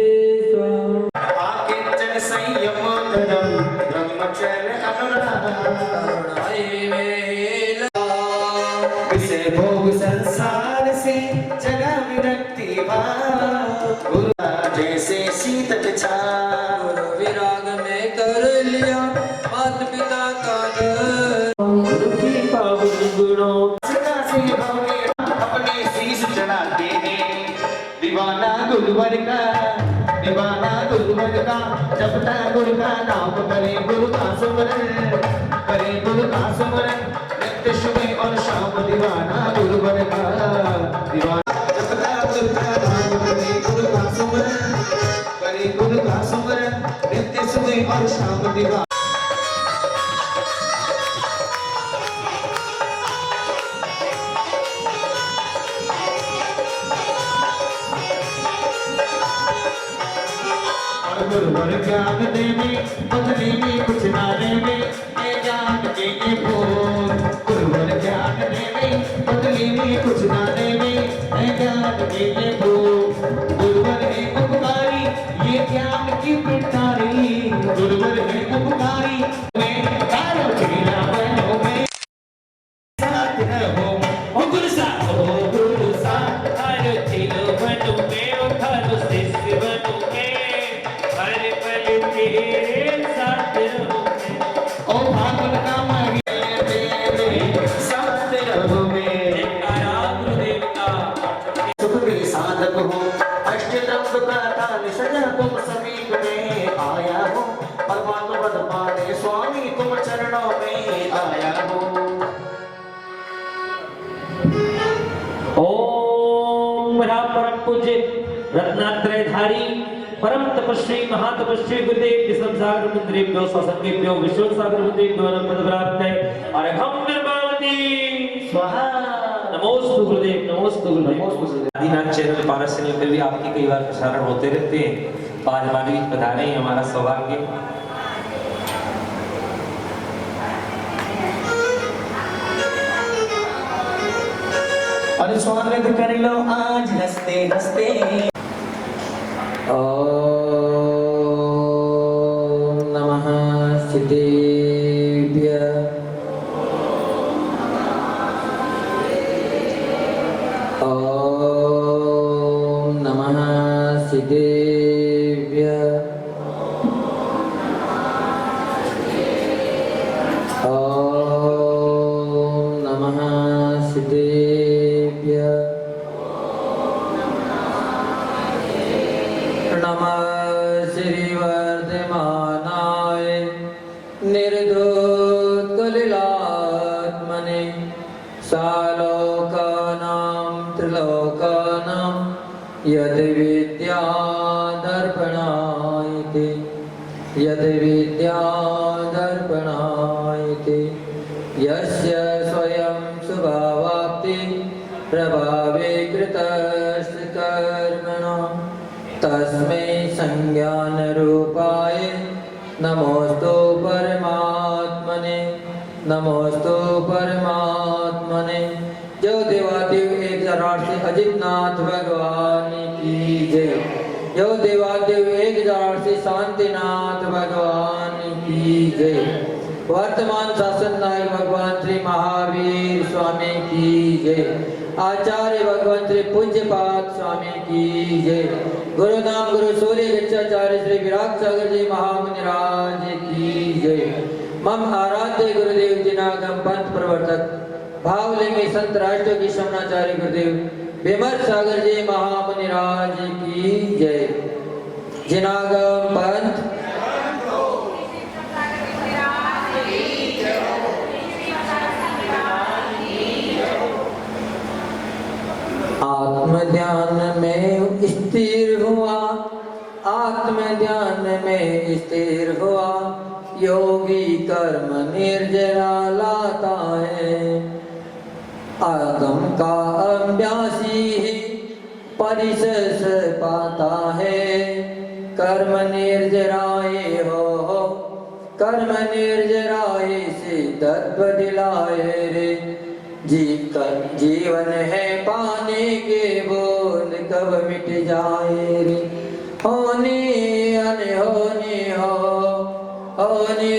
स्वाहा आकिंचन संयम धर्म ब्रह्मचर्य अनुराग विषय भोग संसार से जगा विरक्ति भाव गुरु जैसे शीतल छाव विराग में कर लिया माता पिता का डर गुरु की पावन गुणों सदा से भवे अपने शीश चढ़ाते हैं दीवाना गुरुवर का जपता गुरु का नाम करे गुरु का सुमरन नित्य सुबह और शाम दीवाना गुरुवर का दीवाना जपता गुरु का नाम करे गुरु का सुमरन नित्य सुबह और शाम दीवाना गुरुवर ज्ञान देवे बदले में कुछ ना लेवे ये ज्ञान के ये बोल गुरुवर ज्ञान देवे बदले में कुछ ना लेवे ये ज्ञान के ये बोल गुरुवर है उपकारी ये ज्ञान की पिटारी गुरुवर है उपकारी मैं तारो चेला बनो मैं साथ रहो ओ गुरु सा तारो चेला बनो मैं ओ तारो शिष्य बनो मैं ओ भागवत का महीने साथ रहो में गुरुदेव का सुख में साधक हो अष्टदम्भ का ताल सजा तुम समीप में आया हो परमात्मा पद पाने स्वामी तुम चरणों में आया हो ओम राम परम पूज्य रत्नात्रयधारी परम तपस्वी महातपस्वी गुरुदेव विश्व सागर मंदिरेभ्यो ससंगेभ्यो विश्व सागर मंदिरेभ्यो नमः प्राप्तये अर्घम निर्मावती स्वाहा नमोस्तु गुरुदेव नमोस्तु गुरुदेव आदिनाथ चैनल पारसनी पे भी आपके कई बार प्रसारण होते रहते हैं। तो आज हमारी पधारे हैं, हमारा सौभाग्य और स्वागत कर लो आज हंसते हंसते। ओम नमः सिद्धेभ्यः। ओम नमः सिद्धेभ्यः। ओम नमः सिद्धेभ्यः। नमः श्री वर्धमानाय निर्धूतकलिलात्मने सालोकानां त्रिलोकानां यद्विद्यादर्पणायते यद्विद्यादर्पणायते यस्य स्वयं शुभावाप्ति प्रभावे कृतस्य कर्मणां तस्मै संज्ञानरूपाय नमोस्तु परमात्मने नमोस्तु परमात्मने। जो देवादेव 1008 से अजितनाथ भगवान की जय। जो देवादेव 1008 से शांतिनाथ भगवान की जय। वर्तमान शासन नायक भगवान श्री महावीर स्वामी की जय। आचार्य भगवान श्री पूज्यपाद स्वामी की जय। गुरुनाम गुरु सूर्य गच्छाचार्य श्री विराट सागर जी महामुनिराज की जय। मम आराध्य गुरुदेव जिनागम पंथ प्रवर्तक भावलिंगी संत राष्ट्र की शमनाचार्य गुरुदेव विमर्श सागर जी महामुनिराज की जय। जिनागम पंथ आत्म ध्यान में स्थिर हुआ आत्म ध्यान में स्थिर हुआ योगी कर्म निर्जरा लाता है। आगम का अभ्यासी ही परिशस पाता है। कर्म निर्जराए हो कर्म निर्जराए से तत्व दिलाए रे। जीवन है पानी के बूंद कब मिट जाए रे। होने अनहोने हो होने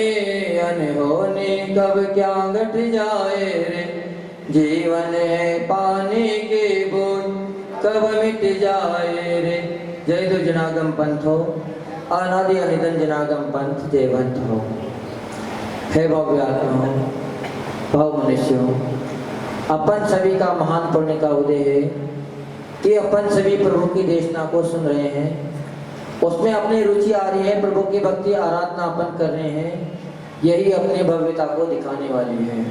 अनहोने कब क्या घट जाए रे। जीवन है पानी के बूंद कब मिट जाए रे। जय तो जनागम पंथ हो अनादि अनिधन जनागम पंथ जयवंत हो। हे भव्य आत्मा हो भाव मनुष्य हो। अपन सभी का महान पुण्य का उदय है कि अपन सभी प्रभु की देशना को सुन रहे हैं। उसमें अपनी रुचि आ रही है, प्रभु की भक्ति आराधना अपन कर रहे हैं। यही अपनी भव्यता को दिखाने वाली है,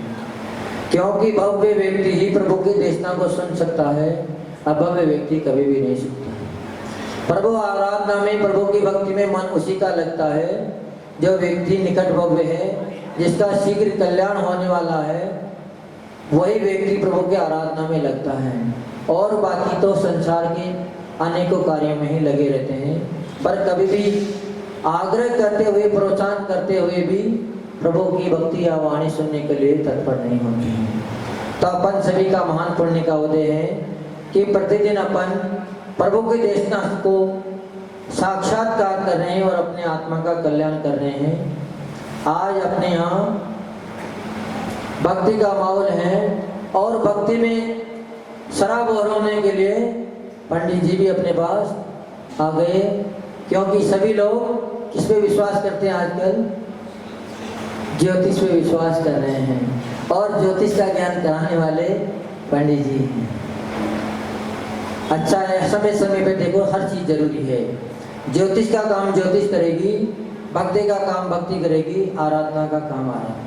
क्योंकि भव्य व्यक्ति ही प्रभु की देशना को सुन सकता है, अभव्य व्यक्ति कभी भी नहीं सुनता। प्रभु आराधना में प्रभु की भक्ति में मन उसी का लगता है जो व्यक्ति निकट भव्य है, जिसका शीघ्र कल्याण होने वाला है, वही व्यक्ति प्रभु की आराधना में लगता है। और बाकी तो संसार के अनेकों कार्यों में ही लगे रहते हैं, पर कभी भी आग्रह करते हुए प्रोत्साहन करते हुए भी प्रभु की भक्ति या वाणी सुनने के लिए तत्पर नहीं होते हैं। तो अपन सभी का महान पुण्य का उदय है कि प्रतिदिन अपन प्रभु की देशना को साक्षात्कार कर रहे हैं और अपने आत्मा का कल्याण कर रहे हैं। आज अपने यहाँ भक्ति का माहौल है और भक्ति में सराबोर होने के लिए पंडित जी भी अपने पास आ गए, क्योंकि सभी लोग किस पे विश्वास करते हैं आजकल? ज्योतिष पे विश्वास कर रहे हैं, और ज्योतिष का ज्ञान कराने वाले पंडित जी हैं। अच्छा है, समय समय पे देखो हर चीज जरूरी है। ज्योतिष का काम ज्योतिष करेगी, भक्ति का काम भक्ति करेगी, आराधना का काम आराधना।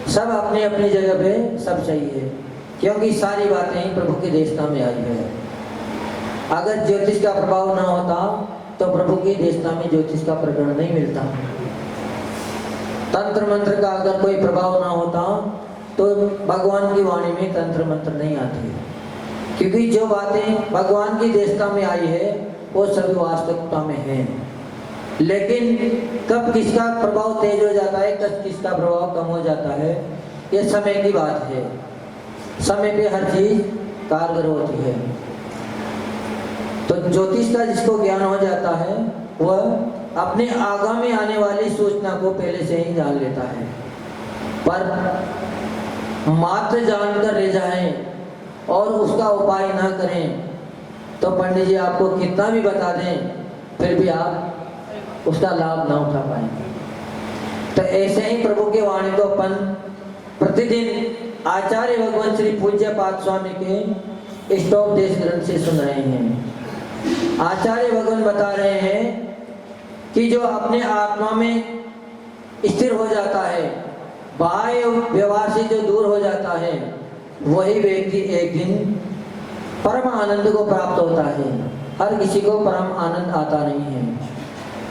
सब अपनी अपनी जगह पे सब सही है, क्योंकि सारी बातें ही प्रभु की देशना में आई है। अगर ज्योतिष का प्रभाव ना होता तो प्रभु की देशना में ज्योतिष का प्रकरण नहीं मिलता। तंत्र मंत्र का अगर कोई प्रभाव ना होता तो भगवान की वाणी में तंत्र मंत्र नहीं आते, क्योंकि जो बातें भगवान की देशना में आई है वो सभी वास्तविकता में है। लेकिन कब किसका प्रभाव तेज हो जाता है, कब किसका प्रभाव कम हो जाता है, ये समय की बात है। समय पे हर चीज कारगर होती है। तो ज्योतिष का जिसको ज्ञान हो जाता है वह अपने आगामी आने वाली सूचना को पहले से ही जान लेता है। पर मात्र जानकर ले जाएं और उसका उपाय ना करें तो पंडित जी आपको कितना भी बता दें फिर भी आप उसका लाभ ना उठा पाएंगे। तो ऐसे ही प्रभु के वाणी को अपन प्रतिदिन आचार्य भगवान श्री पूज्य पाद स्वामी के इष्टोपदेश ग्रंथ से सुन रहे हैं। आचार्य भगवान बता रहे हैं कि जो अपने आत्मा में स्थिर हो जाता है, बाह्य व्यवहार से जो दूर हो जाता है, वही व्यक्ति एक दिन परम आनंद को प्राप्त होता है। हर किसी को परम आनंद आता नहीं है।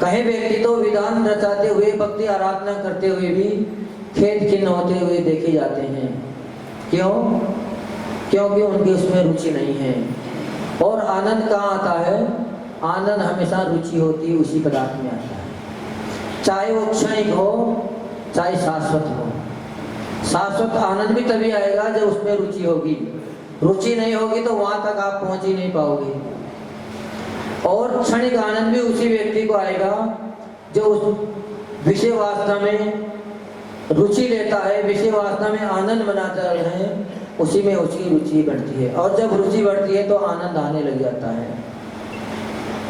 कई व्यक्ति तो विधान रचाते हुए, भक्ति आराधना करते हुए भी खेद खिन्न होते हुए देखे जाते हैं। क्यों? क्योंकि उनकी उसमें रुचि नहीं है। और आनंद कहाँ आता है? आनंद हमेशा रुचि होती है उसी पदार्थ में आता है, चाहे वो क्षणिक हो चाहे शाश्वत हो। शाश्वत आनंद भी तभी आएगा जब उसमें रुचि होगी। रुचि नहीं होगी तो वहां तक आप पहुंच ही नहीं पाओगे। और क्षणिक आनंद भी उसी व्यक्ति को आएगा जो उस विषय वासना में रुचि लेता है, विषय वासना में आनंद मनाता है, उसी में उसकी रुचि बढ़ती है। और जब रुचि बढ़ती है तो आनंद आने लग जाता है।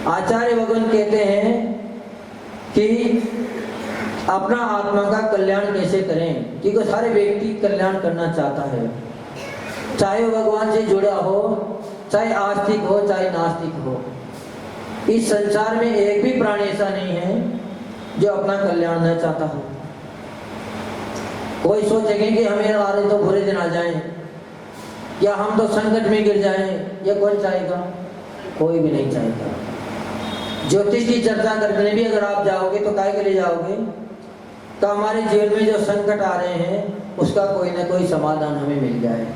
आचार्य भगवान कहते हैं कि अपना आत्मा का कल्याण कैसे करें, क्योंकि सारे व्यक्ति कल्याण करना चाहता है, चाहे वो भगवान से जुड़ा हो, चाहे आस्तिक हो चाहे नास्तिक हो। इस संसार में एक भी प्राणी ऐसा नहीं है जो अपना कल्याण न चाहता हो। कोई सोचेंगे कि हमें हमारे तो बुरे दिन आ जाएं या हम तो संकट में गिर जाएं, ये कौन चाहेगा? कोई भी नहीं चाहेगा। ज्योतिष की चर्चा करने भी अगर आप जाओगे तो काहे के लिए जाओगे? तो हमारे जीवन में जो संकट आ रहे हैं उसका कोई ना कोई समाधान हमें मिल जाए।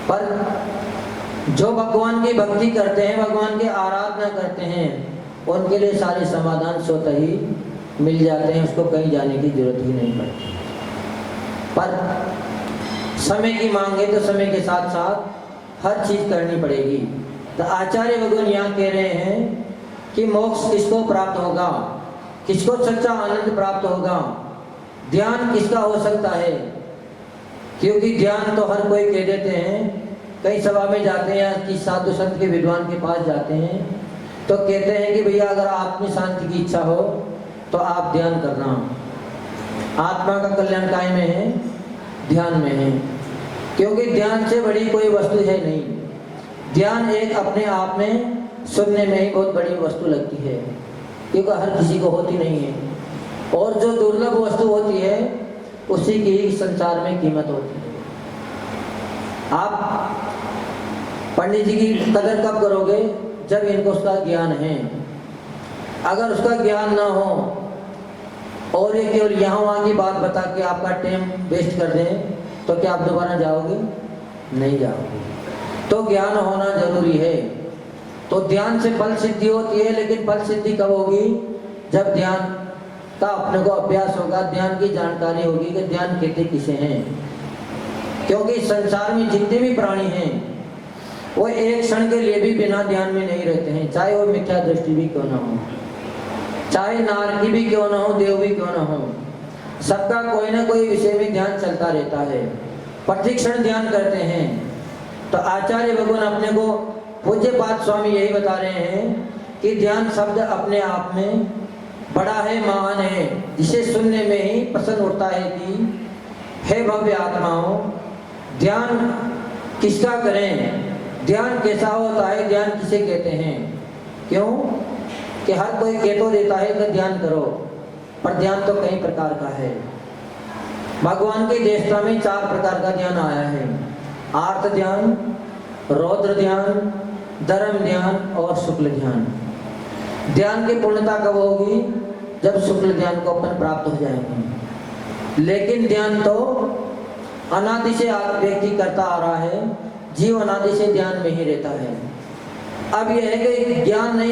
पर जो भगवान की भक्ति करते हैं, भगवान की आराधना करते हैं, उनके लिए सारे समाधान स्वतः ही मिल जाते हैं, उसको कहीं जाने की जरूरत ही नहीं पड़ती। पर समय की मांग है तो समय के साथ साथ हर चीज करनी पड़ेगी। तो आचार्य भगवान यहाँ कह रहे हैं कि मोक्ष किसको प्राप्त होगा, किसको सच्चा आनंद प्राप्त होगा, ध्यान किसका हो सकता है। क्योंकि ध्यान तो हर कोई कह देते हैं, कई सभा में जाते हैं या कि साधु संत के विद्वान के पास जाते हैं तो कहते हैं कि भैया अगर आत्म शांति की इच्छा हो तो आप ध्यान करना। आत्मा का कल्याण काय में है? ध्यान में है। क्योंकि ध्यान से बड़ी कोई वस्तु है नहीं। ध्यान एक अपने आप में सुनने में ही बहुत बड़ी वस्तु लगती है, क्योंकि हर किसी को होती नहीं है। और जो दुर्लभ वस्तु होती है उसी की ही संसार में कीमत होती है। आप पंडित जी की कदर कब करोगे? जब इनको उसका ज्ञान है। अगर उसका ज्ञान ना हो और ये केवल यहाँ वहाँ की बात बता के आपका टाइम वेस्ट कर दें तो क्या आप दोबारा जाओगे? नहीं जाओगे। तो ज्ञान होना जरूरी है। तो ध्यान से फल सिद्धि होती है, लेकिन फल सिद्धि कब होगी? जब ध्यान का अपने को अभ्यास होगा, ध्यान की जानकारी होगी कि ध्यान कहते किसे हैं। क्योंकि संसार में जितने भी प्राणी हैं वो एक क्षण के लिए भी बिना ध्यान में नहीं रहते हैं, चाहे वो मिथ्या दृष्टि भी क्यों ना हो, चाहे नारकी भी क्यों ना हो, देव भी क्यों ना हो, सबका कोई ना कोई विषय में ध्यान चलता रहता है, प्रतिक्षण ध्यान करते हैं। तो आचार्य भगवान अपने को पूज्य पाद स्वामी यही बता रहे हैं कि ध्यान शब्द अपने आप में बड़ा है, महान है, जिसे सुनने में ही प्रसन्न उठता है कि हे भव्य आत्माओं, ध्यान किसका करें, ध्यान कैसा होता है, ध्यान किसे कहते हैं। क्यों कि हर कोई कह तो देता है कि ध्यान करो, पर ध्यान तो कई प्रकार का है। भगवान की देवता में 4 प्रकार का ध्यान आया है: आर्त ध्यान, रौद्र ध्यान, धर्म ध्यान और शुक्ल ध्यान। ध्यान की पूर्णता कब होगी? जब शुक्ल ध्यान को अपन प्राप्त हो जाएंगे। लेकिन ध्यान तो अनादि से व्यक्ति करता आ रहा है, जीव अनादि से ध्यान में ही रहता है। अब यह है कि ज्ञान नहीं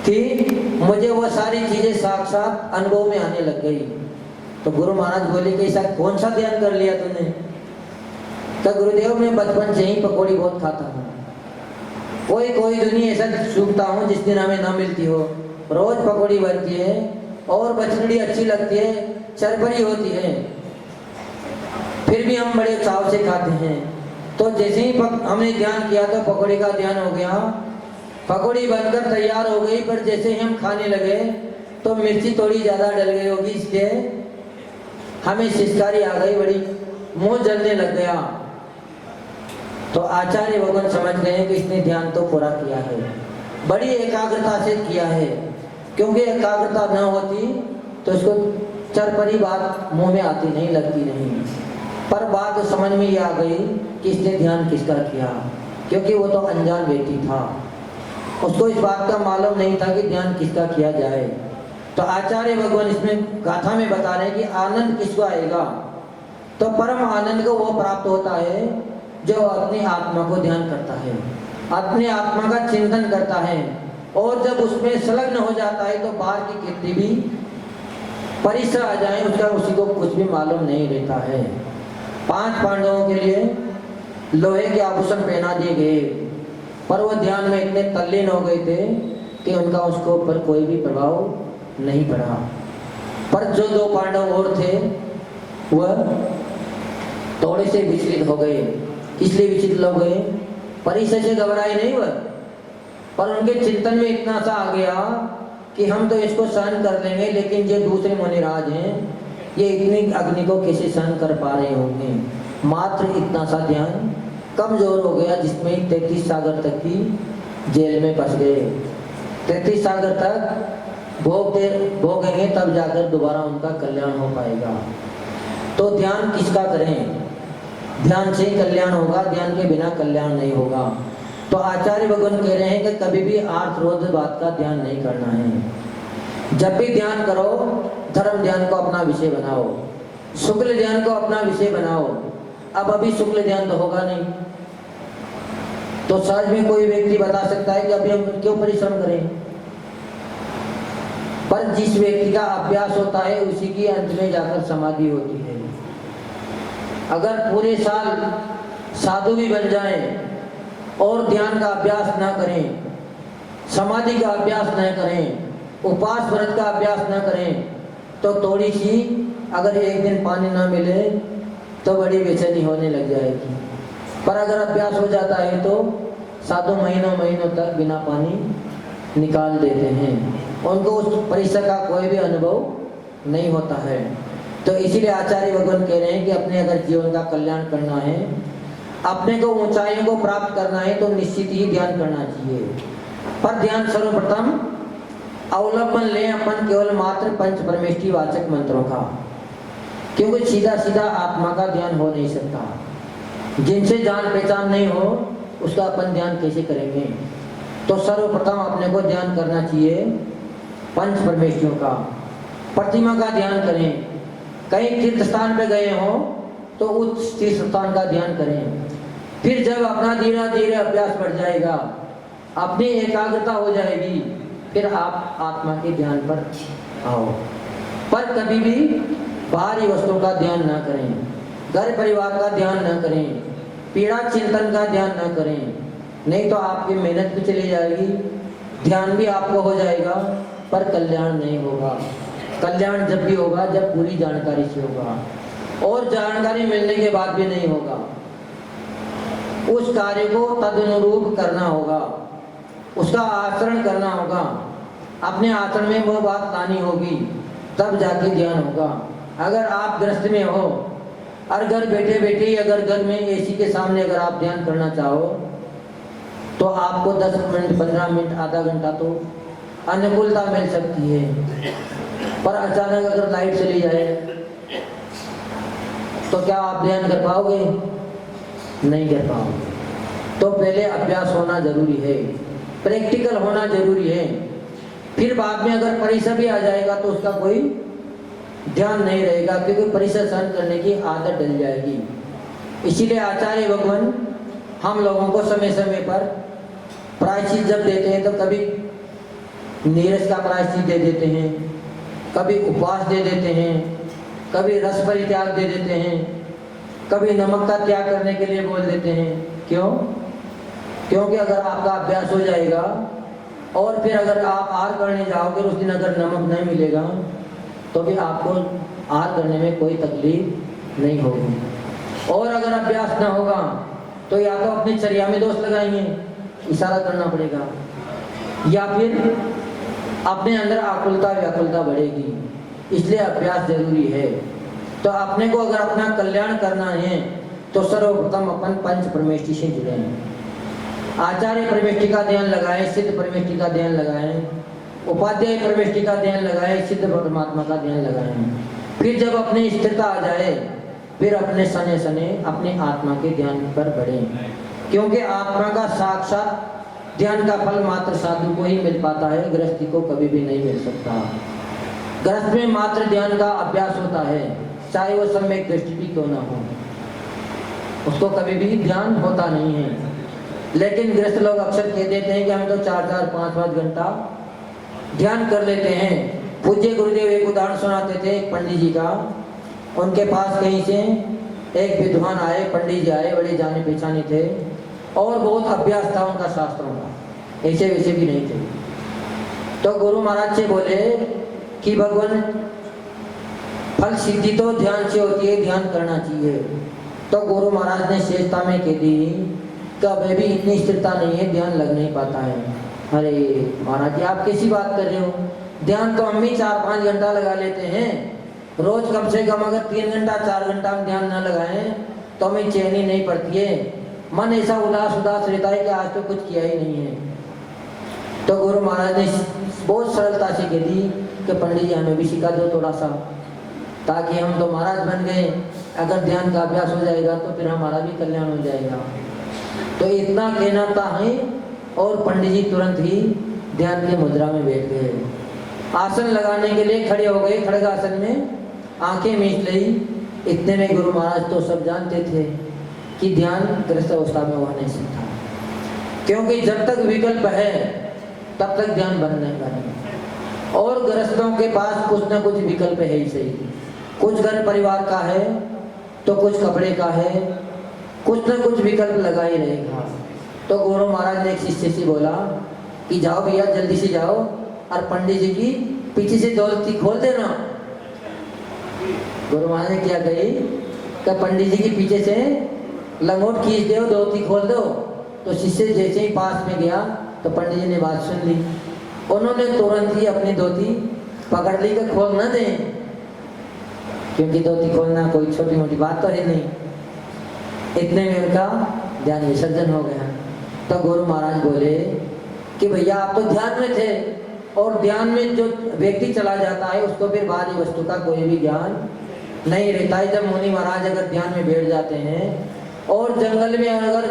कि मुझे वो सारी चीजें साक्षात अनुभव में आने लग गई। तो गुरु महाराज बोले कि ऐसा कौन सा ध्यान कर लिया तूने तो गुरुदेव मैं बचपन से ही पकौड़ी बहुत खाता हूँ। कोई दिन ही ऐसा चूकता हूँ जिस दिन हमें ना मिलती हो। रोज पकौड़ी बनती है और बचड़ी अच्छी लगती है, चरपरी होती है, फिर भी हम बड़े चाव से खाते हैं। तो जैसे ही हमने ध्यान किया तो पकौड़ी का ध्यान हो गया। पकौड़ी बनकर तैयार हो गई, पर जैसे ही हम खाने लगे तो मिर्ची थोड़ी ज़्यादा डल गई होगी, इसलिए हमें सिसकारी आ गई, बड़ी मुंह जलने लग गया। तो आचार्य भगवान समझ गए कि इसने ध्यान तो पूरा किया है, बड़ी एकाग्रता से किया है, क्योंकि एकाग्रता न होती तो इसको चरपरी बात मुंह में आती नहीं, लगती नहीं। पर बात समझ में ये आ गई कि इसने ध्यान किसका किया, क्योंकि वो तो अनजान व्यक्ति था, उसको इस बात का मालूम नहीं था कि ध्यान किसका किया जाए। तो आचार्य भगवान इसमें गाथा में बता रहे हैं कि आनंद किसको आएगा, तो परम आनंद को वो प्राप्त होता है जो अपनी आत्मा को ध्यान करता है, अपनी आत्मा का चिंतन करता है, और जब उसमें संलग्न हो जाता है तो बाहर की कितनी भी परिसर आ जाए उसका उसी को कुछ भी मालूम नहीं रहता है। 5 पांडवों के लिए लोहे के आभूषण पहना दिए गए, पर वो ध्यान में इतने तल्लीन हो गए थे कि उनका उसको ऊपर कोई भी प्रभाव नहीं पड़ा। पर जो 2 पांडव और थे वह थोड़े से विचलित हो गए। इसलिए विचलित हो गए, परिसर से घबराए नहीं वह, पर उनके चिंतन में इतना सा आ गया कि हम तो इसको सहन कर लेंगे, लेकिन जो दूसरे मुनिराज हैं ये इतनी अग्नि को कैसे सहन कर पा रहे होंगे। मात्र इतना सा ध्यान कमजोर हो गया, जिसमें 33 सागर तक की जेल में फंस गए। 33 सागर तक भोगेंगे तब जाकर दोबारा उनका कल्याण हो पाएगा। तो ध्यान किसका करें, ध्यान से ही कल्याण होगा, ध्यान के बिना कल्याण नहीं होगा। तो आचार्य भगवान कह रहे हैं कि कभी भी आर्थ बात का ध्यान नहीं करना है। जब भी ध्यान करो धर्म ध्यान को अपना विषय बनाओ, शुक्ल ध्यान को अपना विषय बनाओ। अब अभी शुक्ल ध्यान तो होगा नहीं, तो सहज में कोई व्यक्ति बता सकता है कि अभी हम क्यों परिश्रम करें, पर जिस व्यक्ति का अभ्यास होता है उसी की अंत में जाकर समाधि होती है। अगर पूरे साल साधु भी बन जाएं और ध्यान का अभ्यास ना करें, समाधि का अभ्यास न करें, उपवास व्रत का अभ्यास न करें, तो थोड़ी सी अगर एक दिन पानी ना मिले तो बड़ी बेचैनी होने लग जाएगी। पर अगर अभ्यास हो जाता है तो साधु महीनों तक बिना पानी निकाल देते हैं, उनको उस परिसर का कोई भी अनुभव नहीं होता है। तो इसीलिए आचार्य भगवान कह रहे हैं कि अपने अगर जीवन का कल्याण करना है, अपने को ऊंचाइयों को प्राप्त करना है, तो निश्चित ही ध्यान करना चाहिए। पर ध्यान सर्वप्रथम अवलंबन लें अपन केवल मात्र पंच परमेष्टि वाचक मंत्रों का, क्योंकि सीधा सीधा आत्मा का ध्यान हो नहीं सकता। जिनसे जान पहचान नहीं हो उसका अपन ध्यान कैसे करेंगे। तो सर्वप्रथम अपने को ध्यान करना चाहिए पंच परमेष्टियों का। प्रतिमा का ध्यान करें, कहीं तीर्थ स्थान पे गए हो तो उस तीर्थ स्थान का ध्यान करें। फिर जब अपना धीरे धीरे अभ्यास बढ़ जाएगा, अपनी एकाग्रता हो जाएगी, फिर आप आत्मा के ध्यान पर आओ। पर कभी भी बाहरी वस्तुओं का ध्यान ना करें, घर परिवार का ध्यान ना करें, पीड़ा चिंतन का ध्यान ना करें, नहीं तो आपकी मेहनत भी चली जाएगी, ध्यान भी आपको हो जाएगा, पर कल्याण नहीं होगा। कल्याण जब भी होगा जब पूरी जानकारी से होगा, और जानकारी मिलने के बाद भी नहीं होगा। उस कार्य को तदनुरूप करना होगा, उसका आचरण करना होगा, अपने आचरण में वो बात लानी होगी, तब जाके ध्यान होगा। अगर आप ग्रस्त में हो और घर बैठे बैठे अगर घर में एसी के सामने अगर आप ध्यान करना चाहो तो आपको 10 मिनट 15 मिनट आधा घंटा तो अनुकूलता मिल सकती है, पर अचानक अगर लाइट चली जाए तो क्या आप ध्यान कर पाओगे? नहीं कर पाओगे। तो पहले अभ्यास होना जरूरी है, प्रैक्टिकल होना जरूरी है। फिर बाद में अगर परिसर भी आ जाएगा तो उसका कोई ध्यान नहीं रहेगा, क्योंकि परिसर सहन करने की आदत डल जाएगी। इसीलिए आचार्य भगवान हम लोगों को समय समय पर प्रायश्चित जब देते हैं तो कभी नीरस का प्रायश्चित दे देते हैं, कभी उपवास दे देते हैं, कभी रस परित्याग दे देते हैं, कभी नमक का त्याग करने के लिए बोल देते हैं। क्यों? क्योंकि अगर आपका अभ्यास हो जाएगा और फिर अगर आप आहार करने जाओगे उस दिन अगर नमक नहीं मिलेगा तो फिर आपको आहार करने में कोई तकलीफ नहीं होगी। और अगर अभ्यास ना होगा तो या तो अपनी चर्या में दोष लगाएंगे, इशारा करना पड़ेगा, या फिर अपने अंदर आकुलता व्याकुलता बढ़ेगी। इसलिए अभ्यास जरूरी है। तो अपने को अगर अपना कल्याण करना है तो सर्वप्रथम अपन पंच परमेष्टि से जुड़े हैं। आचार्य परमेष्टि का ध्यान लगाएं, सिद्ध परमेष्टि का ध्यान लगाएं, उपाध्याय परमेष्टि का ध्यान लगाएं, सिद्ध परमात्मा का ध्यान लगाएं। फिर जब अपनी स्थिरता आ जाए फिर अपने सने सने अपने आत्मा के ध्यान पर बढ़ें, क्योंकि आत्मा का साक्षात ध्यान का फल मात्र साधु को ही मिल पाता है, गृहस्थी को कभी भी नहीं मिल सकता। गृहस्थ में मात्र ध्यान का अभ्यास होता है, चाहे वो सम्यक दृष्टि भी क्यों ना हो, उसको कभी भी ध्यान होता नहीं है। लेकिन गृहस्थ लोग अक्सर कह देते हैं कि हम तो 4-4, 5-5 घंटा ध्यान कर लेते हैं। पूज्य गुरुदेव एक उदाहरण सुनाते थे, एक पंडित जी का। उनके पास कहीं से एक विद्वान आए, पंडित जी आए, बड़े जाने पहचाने थे और बहुत अभ्यास था उनका शास्त्रों का, ऐसे वैसे भी नहीं थे। तो गुरु महाराज से बोले कि भगवान फल सिद्धि तो ध्यान से होती है, ध्यान करना चाहिए। तो गुरु महाराज ने शेषता में कह दी कि अभी भी इतनी स्थिरता नहीं है, ध्यान लग नहीं पाता है। अरे महाराज जी आप कैसी बात कर रहे हो, ध्यान तो हम भी 4-5 घंटा लगा लेते हैं रोज, कम से कम अगर 3 घंटा 4 घंटा हम ध्यान न लगाएं तो हमें चैन ही नहीं पड़ती है, मन ऐसा उदास उदास रहता है कि आज तो कुछ किया ही नहीं है। तो गुरु महाराज ने बहुत सरलता से कह दी कि पंडित जी हमें भी सिखा दो थोड़ा सा, ताकि हम तो महाराज बन गए, अगर ध्यान का अभ्यास हो जाएगा तो फिर हमारा भी कल्याण हो जाएगा। तो इतना कहना था है और पंडित जी तुरंत ही ध्यान की मुद्रा में बैठ गए। आसन लगाने के लिए खड़े हो गए, खड़गासन में आंखें मीच ली। इतने में गुरु महाराज तो सब जानते थे कि ध्यान गृहस्थ अवस्था में हुआ नहीं सकता, क्योंकि जब तक विकल्प है तब तक ध्यान बन नहीं पाएगा। और गृहस्थों के पास कुछ ना कुछ विकल्प है ही सही, कुछ घर परिवार का है तो कुछ कपड़े का है, कुछ ना कुछ विकल्प लगा ही रहेगा। तो गुरु महाराज ने एक शिष्य से बोला कि जाओ भैया जल्दी से जाओ और पंडित जी की पीछे से दौलती खोल देना। गुरु महाराज ने क्या कही कि पंडित जी के पीछे से लंगोट खींच दो, धोती खोल दो। तो शिष्य जैसे ही पास में गया तो पंडित जी ने बात सुन ली, उन्होंने तुरंत ही अपनी धोती पकड़ ली कि खोल न दें, क्योंकि धोती खोलना कोई छोटी मोटी बात तो है नहीं। इतने में उनका ध्यान विसर्जन हो गया। तो गुरु महाराज बोले कि भैया आप तो ध्यान में थे, और ध्यान में जो व्यक्ति चला जाता है उसको फिर बाहरी वस्तु का कोई भी ज्ञान नहीं रहता है। जब मुनि महाराज अगर ध्यान में बैठ जाते हैं और जंगल में अगर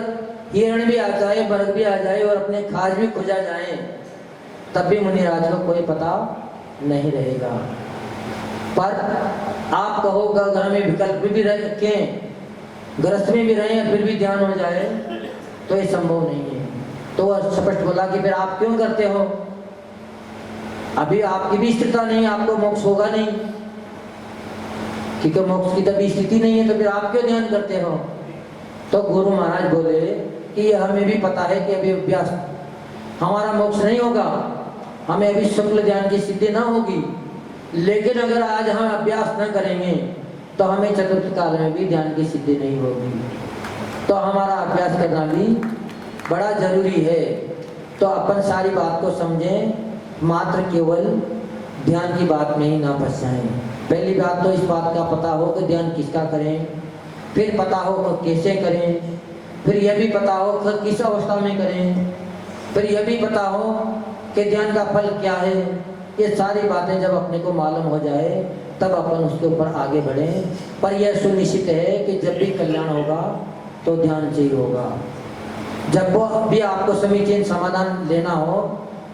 हिरण भी आ जाए, बर्ग भी आ जाए और अपने खाज भी खुजा जाए तब भी मुनि राज को कोई पता नहीं रहेगा। पर आप कहो घर में विकल्प भी रखें, गृहस्थ में भी रहें फिर भी ध्यान हो जाए तो ये संभव नहीं है। तो वह स्पष्ट बोला कि फिर आप क्यों करते हो, अभी आपकी भी स्थिरता नहीं, आपको मोक्ष होगा नहीं, क्योंकि मोक्ष की तभी स्थिति नहीं है, तो फिर आप क्यों ध्यान करते हो। तो गुरु महाराज बोले कि हमें भी पता है कि अभी अभ्यास हमारा मोक्ष नहीं होगा, हमें अभी शुक्ल ध्यान की सिद्धि ना होगी, लेकिन अगर आज हम अभ्यास न करेंगे तो हमें चतुर्थ काल में भी ध्यान की सिद्धि नहीं होगी। तो हमारा अभ्यास करना भी बड़ा जरूरी है। तो अपन सारी बात को समझें, मात्र केवल ध्यान की बात में ही ना फंस जाएं। पहली बात तो इस बात का पता हो कि ध्यान किसका करें, फिर पता हो कि कैसे करें, फिर यह भी पता हो कि किस अवस्था में करें, फिर यह भी पता हो कि ध्यान का फल क्या है। ये सारी बातें जब अपने को मालूम हो जाए तब अपन उसके ऊपर आगे बढ़ें। पर यह सुनिश्चित है कि जब भी कल्याण होगा तो ध्यान से ही होगा। जब वो भी आपको समीचीन समाधान लेना हो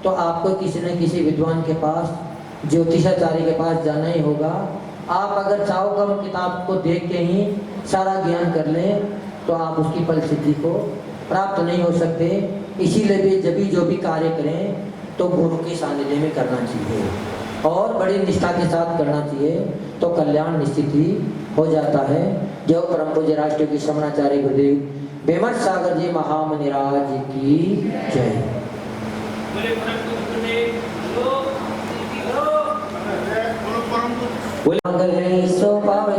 तो आपको किसी न किसी विद्वान के पास, ज्योतिषाचार्य के पास जाना ही होगा। आप अगर चाहो कम किताब को देख के ही सारा ज्ञान कर लें तो आप उसकी फल सिद्धि को प्राप्त नहीं हो सकते। इसीलिए भी जब भी जो भी कार्य करें तो गुरु के सानिध्य में करना चाहिए। और बड़ी निष्ठा के साथ करना चाहिए तो कल्याण निश्चित ही हो जाता है। जो परम पूज्य राष्ट्र की श्रवणाचार्य गुरुदेव बेमठ सागर जी महामुनिराज की जय। मंगले सो पावे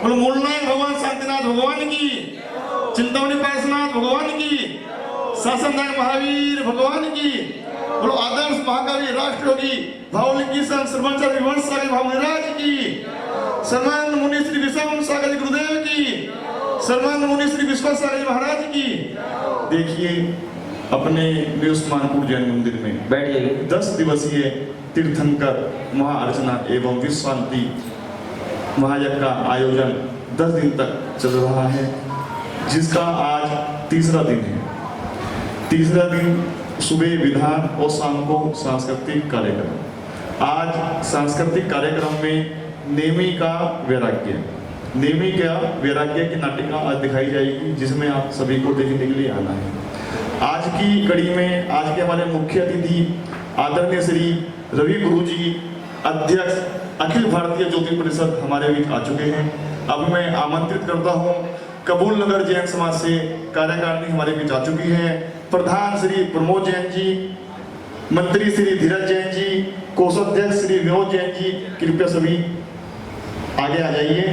बोलो मूलनायक भगवान शांतिनाथ भगवान की, चिंतामणि पार्श्वनाथ भगवान की, शासनदायक महावीर भगवान की, बोलो आदर्श महाकवि राष्ट्रयोगी भावलिंगी संत श्रवणाचार्य वंश सागर महाराज की, सम्मान मुनि श्री विश्व सागर गुरुदेव की, सम्मान मुनि श्री विश्व सागर महाराज की। देखिए अपने उस्मानपुर जैन मंदिर में बैठ जाइए। 10 दिवसीय तीर्थंकर महाअर्चना एवं विश्व शांति महायज्ञ का आयोजन 10 दिन तक चल रहा है, जिसका आज तीसरा दिन है। तीसरा दिन सुबह विधान और शाम को सांस्कृतिक कार्यक्रम। आज सांस्कृतिक कार्यक्रम में नेमी का वैराग्य, नेमी का वैराग्य की नाटिका आज दिखाई जाएगी, जिसमें आप सभी को देखने के लिए आना है। आज की कड़ी में आज के हमारे मुख्य अतिथि आदरणीय श्री रवि गुरु जी, अध्यक्ष अखिल भारतीय ज्योति परिषद हमारे बीच आ चुके हैं। अब मैं आमंत्रित करता हूं, कबूल नगर जैन समाज से कार्यकारिणी हमारे बीच आ चुकी है। प्रधान श्री प्रमोद जैन जी, मंत्री श्री धीरज जैन जी, कोषाध्यक्ष श्री विनोद जैन जी, कृपया सभी आगे आ जाइए।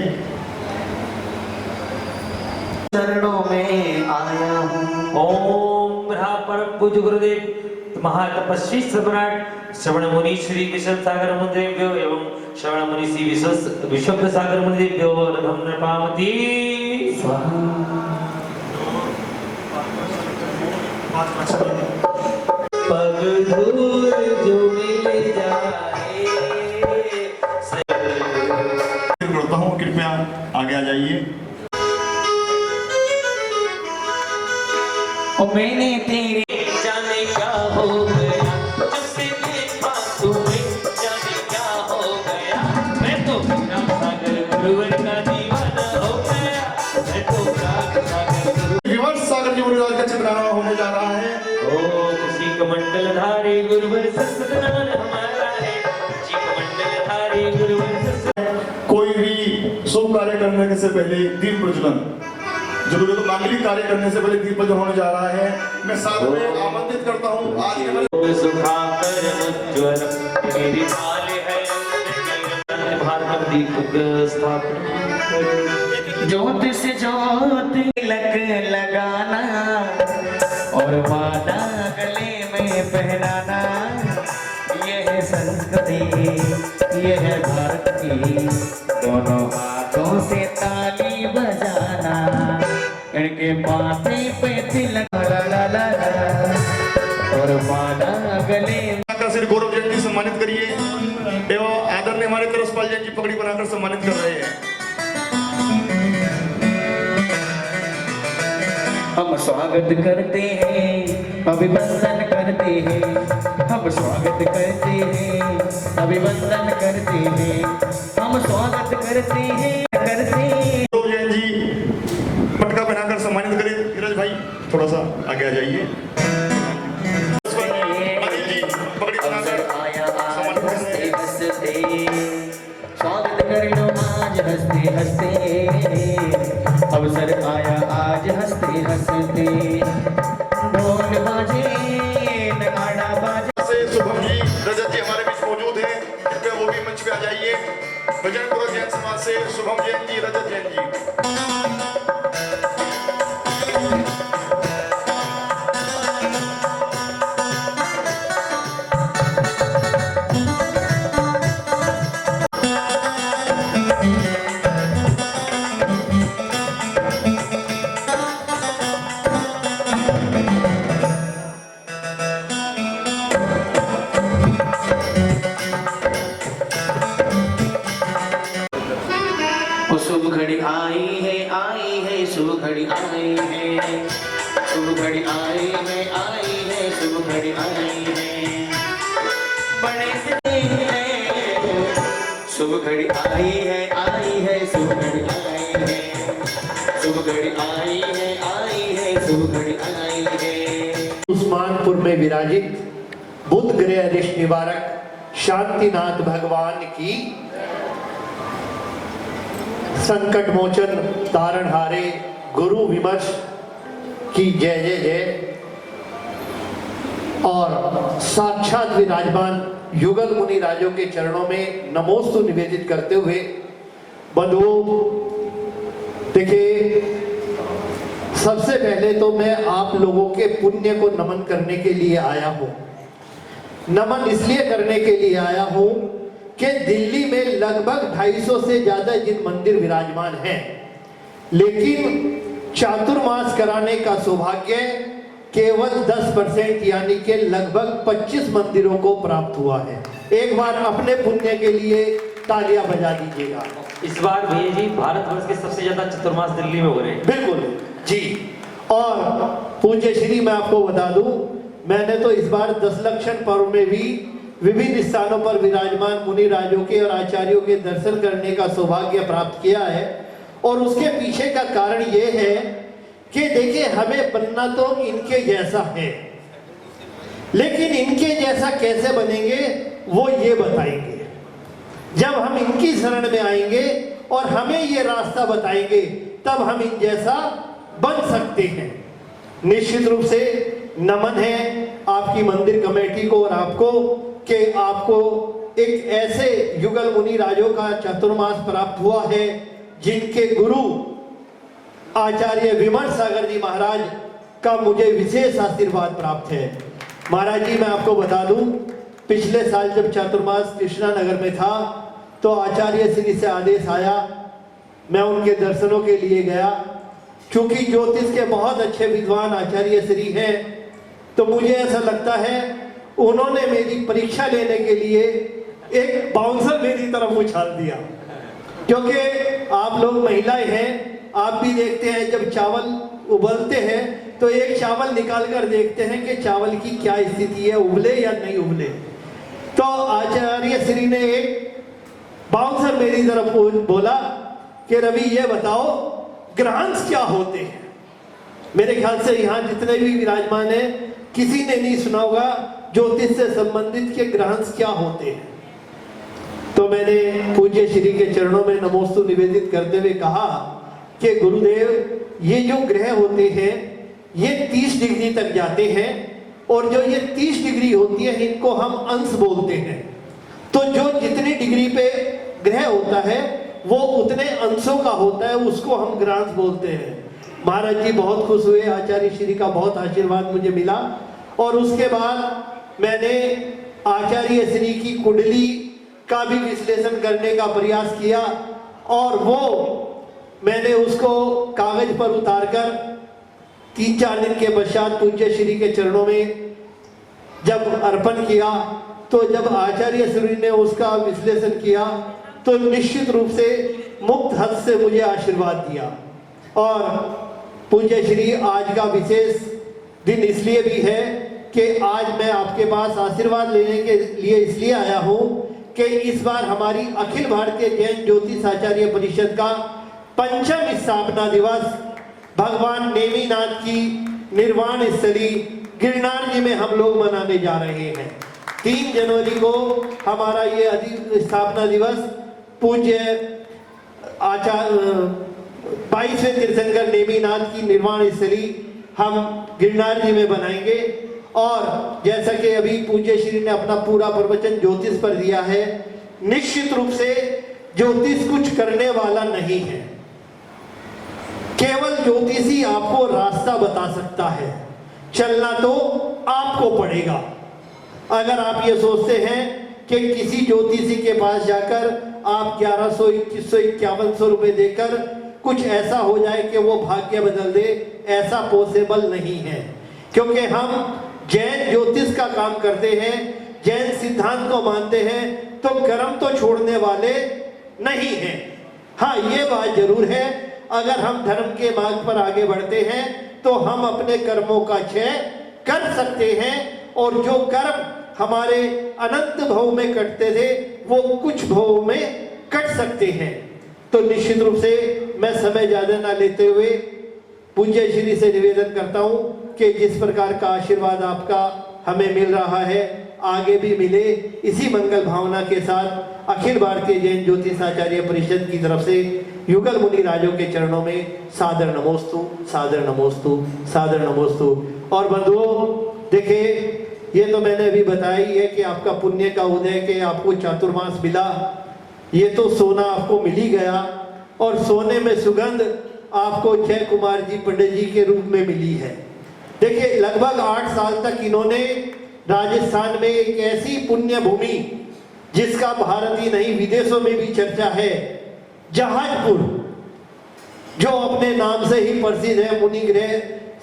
चरणों में आया हूँ। ओम परम पूज्य गुरुदेव महातपस्वी सम्राट श्रवण मुनि श्री विश्व सागर मुनिदेव्यो एवं श्रवण मुनि श्री विश्व सागर मुनिदेव्यो नमः नपामति पग धूल जो मिल जाए। करता हूँ, कृपया आगे आ जाइए। और मैंने तेरे जाने क्या हो गया जब से देखा तुम्हें, जाने क्या हो गया। मैं तो राम सागर गुरुवर का दीवाना हो गया। मैं तो राम सागर विवश सागर जी मुनिराज का चित्रांकन होने जा रहा है। ओ किसी कमंडल धारे गुरुवर सतनाम हमारा है। जी कमंडल धारे गुरुवर सत। कोई भी शुभ कार्य करने से पहले दीप प्रज्वलन जरूर, तो मांगलिक कार्य करने से पहले दीप प्रज्वलन होने जा रहा है। मैं साथ में आमंत्रित करता हूँ आज के हमारे सुखाकर उज्ज्वल मेरी थाल है भारत दीपक स्थापना। ज्योत से ज्योत तिलक लगाना और माला गले में पहनाना, यह संस्कृति यह है भारत की। दोनों हाथों से ताली बजाना, इनके माथे पे तिलक ला ला ला और माला गले का श्री गौरव जैन जी सम्मानित करिए एवं आदरणीय हमारे तरसपाल जैन जी पगड़ी बनाकर सम्मानित कर रहे हैं। हम स्वागत करते हैं, अभिवंदन करते हैं। हम स्वागत करते हैं, अभिवंदन करते हैं। हम स्वागत करते हैं, करते हैं। गौरव जैन जी पटका पहनाकर सम्मानित करें। धीरज भाई थोड़ा सा आगे आ जाइए। अनिल जी पगड़ी बनाकर सम्मानित करें। स्वागत कर लो आज हंसते हंसते, अवसर आया आज हंसते हंसते। ढोल बाजे नगाड़ा बाजे। से शुभम जी रजत जी हमारे बीच मौजूद हैं, कृपया वो भी मंच पे आ जाइए। भजन गुरु जैन समाज से शुभम जैन जी, रजत जैन जी। शुभ घड़ी आई है, शुभ घड़ी आई है, शुभ घड़ी आई है, शुभ घड़ी आई है। बड़े से शुभ घड़ी आई है शुभ घड़ी आई है, शुभ घड़ी आई है शुभ घड़ी आई है। उस्मानपुर में विराजित बुध ग्रह अरिष्ट निवारक शांतिनाथ भगवान की संकट मोचन तारणहारे गुरु विमर्श की जय जय जय। और साक्षात विराजमान युगल मुनि राजों के चरणों में नमोस्तु निवेदित करते हुए बंधुओं, देखिए, सबसे पहले तो मैं आप लोगों के पुण्य को नमन करने के लिए आया हूं। नमन इसलिए करने के लिए आया हूं कि दिल्ली में लगभग 250 से ज्यादा जिन मंदिर विराजमान हैं, लेकिन चातुर्मास कराने का सौभाग्य केवल 10% यानी कि लगभग 25 मंदिरों को प्राप्त हुआ है। एक बार अपने पुण्य के लिए तालियां बजा दीजिएगा। इस बार भैया जी भारतवर्ष के सबसे ज्यादा चतुर्मास दिल्ली में हो रहे हैं। बिल्कुल जी। और पूज्य श्री, मैं आपको बता दूं, मैंने तो इस बार 10 लक्षण पर्व में भी विभिन्न स्थानों पर विराजमान मुनि राजों के और आचार्यों के दर्शन करने का सौभाग्य प्राप्त किया है। और उसके पीछे का कारण ये है कि देखिए, हमें बनना तो इनके जैसा है, लेकिन इनके जैसा कैसे बनेंगे वो ये बताएंगे। जब हम इनकी शरण में आएंगे और हमें ये रास्ता बताएंगे, तब हम इन जैसा बन सकते हैं। निश्चित रूप से नमन है आपकी मंदिर कमेटी को और आपको कि आपको एक ऐसे युगल मुनि राजों का चातुर्मास प्राप्त हुआ है जिनके गुरु आचार्य विमल सागर जी महाराज का मुझे विशेष आशीर्वाद प्राप्त है। महाराज जी, मैं आपको बता दूं, पिछले साल जब चातुर्मास कृष्णा नगर में था तो आचार्य श्री से आदेश आया, मैं उनके दर्शनों के लिए गया। चूंकि ज्योतिष के बहुत अच्छे विद्वान आचार्य श्री हैं, तो मुझे ऐसा लगता है उन्होंने मेरी परीक्षा लेने के लिए एक बाउंसर मेरी तरफ उछाल दिया। क्योंकि आप लोग महिलाएं हैं, आप भी देखते हैं जब चावल उबलते हैं तो एक चावल निकाल कर देखते हैं कि चावल की क्या स्थिति है, उबले या नहीं उबले। तो आचार्य श्री ने एक बाउंसर मेरी तरफ बोला कि रवि, ये बताओ ग्रहांश क्या होते हैं। मेरे ख्याल से यहाँ जितने भी विराजमान हैं, किसी ने नहीं सुना होगा ज्योतिष से संबंधित के ग्रहांश क्या होते हैं। तो मैंने पूज्य श्री के चरणों में नमोस्तु निवेदित करते हुए कहा कि गुरुदेव, ये जो ग्रह होते हैं ये 30 डिग्री तक जाते हैं, और जो ये 30 डिग्री होती है इनको हम अंश बोलते हैं। तो जो जितनी डिग्री पे ग्रह होता है वो उतने अंशों का होता है, उसको हम ग्रहांश बोलते हैं। महाराज जी बहुत खुश हुए, आचार्य श्री का बहुत आशीर्वाद मुझे मिला। और उसके बाद मैंने आचार्य श्री की कुंडली का भी विश्लेषण करने का प्रयास किया, और वो मैंने उसको कागज पर उतारकर 3-4 दिन के पश्चात पूज्य श्री के चरणों में जब अर्पण किया, तो जब आचार्य श्री ने उसका विश्लेषण किया तो निश्चित रूप से मुक्त हस्त से मुझे आशीर्वाद दिया। और पूज्य श्री, आज का विशेष दिन इसलिए भी है कि आज मैं आपके पास आशीर्वाद लेने के लिए इसलिए आया हूँ कि इस बार हमारी अखिल भारतीय जैन ज्योतिष आचार्य परिषद का 5वां स्थापना दिवस भगवान नेमिनाथ की निर्वाण स्थली गिरनार जी में हम लोग मनाने जा रहे हैं। 3 जनवरी को हमारा ये स्थापना दिवस पूज्य आचार्य 22वें तीर्थंकर नेमिनाथ की निर्वाण स्थली हम गिरनार जी में बनाएंगे। और जैसा कि अभी पूज्य श्री ने अपना पूरा प्रवचन ज्योतिष पर दिया है, निश्चित रूप से ज्योतिष कुछ करने वाला नहीं है, केवल ज्योतिषी आपको रास्ता बता सकता है, चलना तो आपको पड़ेगा। अगर आप ये सोचते हैं कि किसी ज्योतिषी के पास जाकर आप 1100, 2100, 5100 रुपए देकर कुछ ऐसा हो जाए कि वो भाग्य बदल दे, ऐसा पॉसिबल नहीं है। क्योंकि हम जैन ज्योतिष का काम करते हैं, जैन सिद्धांत को मानते हैं, तो कर्म तो छोड़ने वाले नहीं हैं। हाँ, ये बात जरूर है, अगर हम धर्म के मार्ग पर आगे बढ़ते हैं तो हम अपने कर्मों का क्षय कर सकते हैं, और जो कर्म हमारे अनंत भव में कटते थे वो कुछ भव में कट सकते हैं। तो निश्चित रूप से मैं समय ज़्यादा ना लेते हुए पूज्य श्री से निवेदन करता हूँ कि जिस प्रकार का आशीर्वाद आपका हमें मिल रहा है आगे भी मिले, इसी मंगल भावना के साथ अखिल भारतीय जैन ज्योतिषाचार्य परिषद की तरफ से युगल मुनि राजों के चरणों में सादर नमोस्तु, सादर नमोस्तु, सादर नमोस्तु। और बंधुओं देखिए, ये तो मैंने अभी बताया ही है कि आपका पुण्य का उदय के आपको चातुर्मास मिला, ये तो सोना आपको मिल ही गया, और सोने में सुगंध आपको जय कुमार जी पंडित जी के रूप में मिली है। देखिए लगभग 8 साल तक इन्होंने राजस्थान में एक ऐसी पुण्य भूमि जिसका भारत ही नहीं विदेशों में भी चर्चा है, जहाजपुर, जो अपने नाम से ही प्रसिद्ध है, मुनि ग्रह,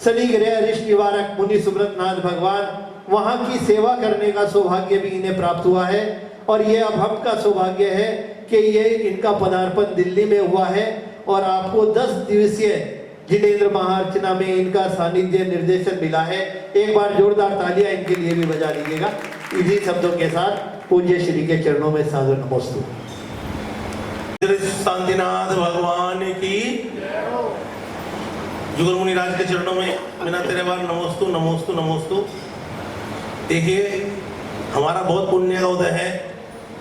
शनि ग्रह, ऋषि निवारक मुनि सुब्रतनाथ भगवान, वहां की सेवा करने का सौभाग्य भी इन्हें प्राप्त हुआ है। और ये अब हम का सौभाग्य है कि ये इनका पदार्पण दिल्ली में हुआ है और आपको 10 दिवसीय जिनेंद्र महाअर्चना में इनका सानिध्य निर्देशन मिला है। एक बार जोरदार तालियां इनके लिए भी बजा लीजिएगा। इसी शब्दों के साथ पूज्य श्री के चरणों में सादर नमोस्तु। शांतिनाथ भगवान की, जुगल मुनि राज के चरणों में बिना तेरे बार नमोस्तु नमोस्तु नमोस्तु। देखिए हमारा बहुत पुण्य का उदय है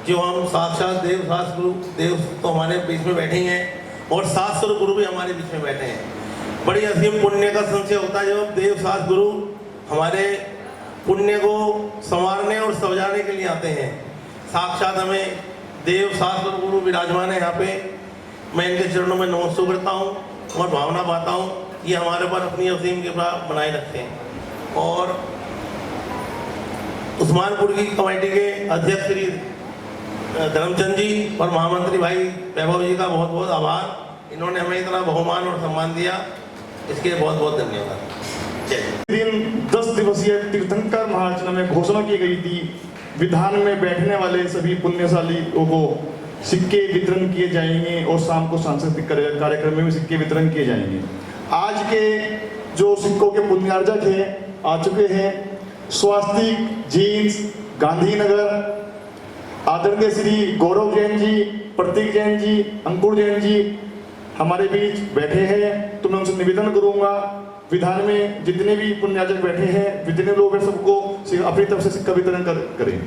जो हम साक्षात देव शास्त्र गुरु, देव तो हमारे बीच में बैठे हैं और शास्त्र गुरु भी हमारे बीच में बैठे हैं। बड़ी असीम पुण्य का संचय होता है जब देव शास्त्र गुरु हमारे पुण्य को संवारने और सजाने के लिए आते हैं। साक्षात हमें देव शास्त्र गुरु विराजमान है यहाँ पे। मैं इनके चरणों में नमस्ते करता हूँ और भावना पाता हूँ कि हमारे पर अपनी असीम कृपा बनाए रखते हैं। और उस्मानपुर की कमेटी के अध्यक्ष श्री धर्मचंद जी और महामंत्री भाई वैभव जी का बहुत बहुत आभार। इन्होंने हमें इतना बहुमान और सम्मान दिया, इसके बहुत बहुत धन्यवाद। दिन 10 दिवसीय तीर्थंकर महाअर्चना में घोषणा की गई थी, विधान में बैठने वाले सभी पुण्यशालियों को सिक्के वितरण किए जाएंगे और शाम को सांस्कृतिक कार्यक्रम में भी सिक्के वितरण किए जाएंगे। आज के जो सिक्कों के पुण्यार्जक हैं आ चुके हैं, स्वास्तिक, जीन्स, गांधीनगर, आदरणीय श्री गौरव जैन जी, प्रतीक जैन जी, अंकुर जैन जी हमारे बीच बैठे हैं। तो मैं उनसे निवेदन करूंगा, विधान में जितने भी पुण्यार्जक बैठे हैं, जितने लोग हैं, सबको अपनी तरफ से सिक्का वितरण करें।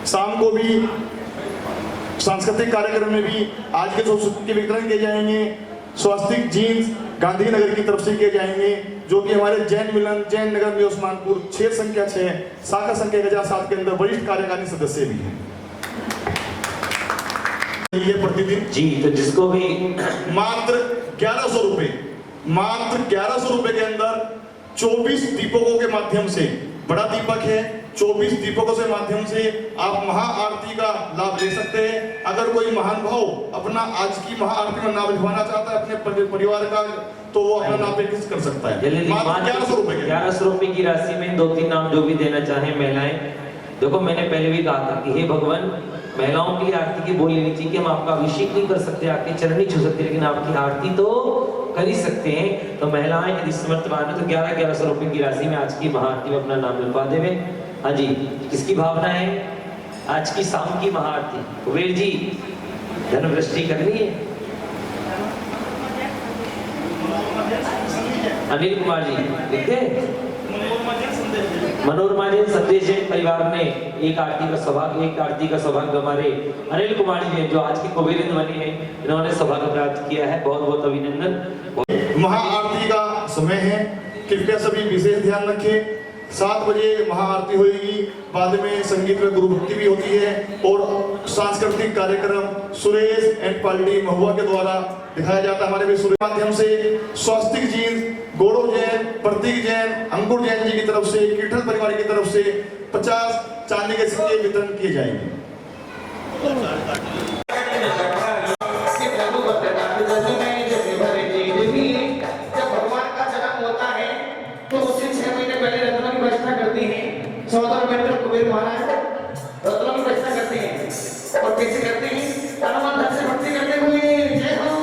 शाम को भी सांस्कृतिक कार्यक्रम में भी आज के जो सिक्के वितरण किए जाएंगे स्वास्तिक, जीन्स, गांधीनगर की तरफ से किए जाएंगे, जो कि हमारे जैन मिलन, जैन नगर में उस्मानपुर 6 संख्या 6 शाखा संख्या 1007 के अंदर वरिष्ठ कार्यकारिणी सदस्य भी हैं। ये प्रतिदिन जी, तो जिसको भी मात्र 1100 रुपए, मात्र 1100 रुपए के अंदर 24 दीपकों के माध्यम से, बड़ा दीपक है, 24 दीपकों से माध्यम से आप महाआरती का लाभ ले सकते हैं। अगर कोई महानुभाव अपना आज की महाआरती में नाम लिखवाना चाहता है अपने परिवार का, तो वो अपना नाम पेश कर सकता है। मात्र 1100 रुपए, 1100 रुपए की राशि में 2-3 नाम जो भी देना चाहे महिलाएं। देखो मैंने पहले भी कहा था कि हे भगवान, महिलाओं की आरती की बोली नहीं चाहिए कि हम आपका अभिषेक नहीं कर सकते, आपके चरण नहीं छू सकते, लेकिन आपकी आरती तो कर ही सकते हैं। तो महिलाएं यदि समर्थवान है तो 1100 रुपए की राशि में आज की महाआरती में अपना नाम लिखवा देवे। हाँ जी, किसकी भावना है आज की शाम की महाआरती? कुबेर जी, धन वृष्टि करनी है। अनिल कुमार जी लिखते हैं। मनोरमा जैन संदेश जैन परिवार ने एक आरती का सौभाग्य हमारे अनिल कुमार जी ने, जो आज के कुबेर बने हैं, इन्होंने सौभाग्य प्राप्त किया है। बहुत बहुत अभिनंदन। महाआरती का समय है, कृपया सभी विशेष ध्यान रखें। 7 बजे महाआरती होगी, बाद में संगीत में गुरु भक्ति भी होती है और सांस्कृतिक कार्यक्रम सुरेश एंड पार्टी महुआ के द्वारा दिखाया जाता है। हमारे भी सुरेश माध्यम से स्वास्तिक जीन्स, गौरव जैन, प्रतीक जैन, अंकुर जैन जी की तरफ से, कीर्तन परिवार की तरफ से 50 चांदी के सिक्के वितरण किए जाएंगे। कुबेर महाराज रत्नों की रचना करते हैं और कैसे करते हैं? तन मन से भक्ति करते हुए जय हो।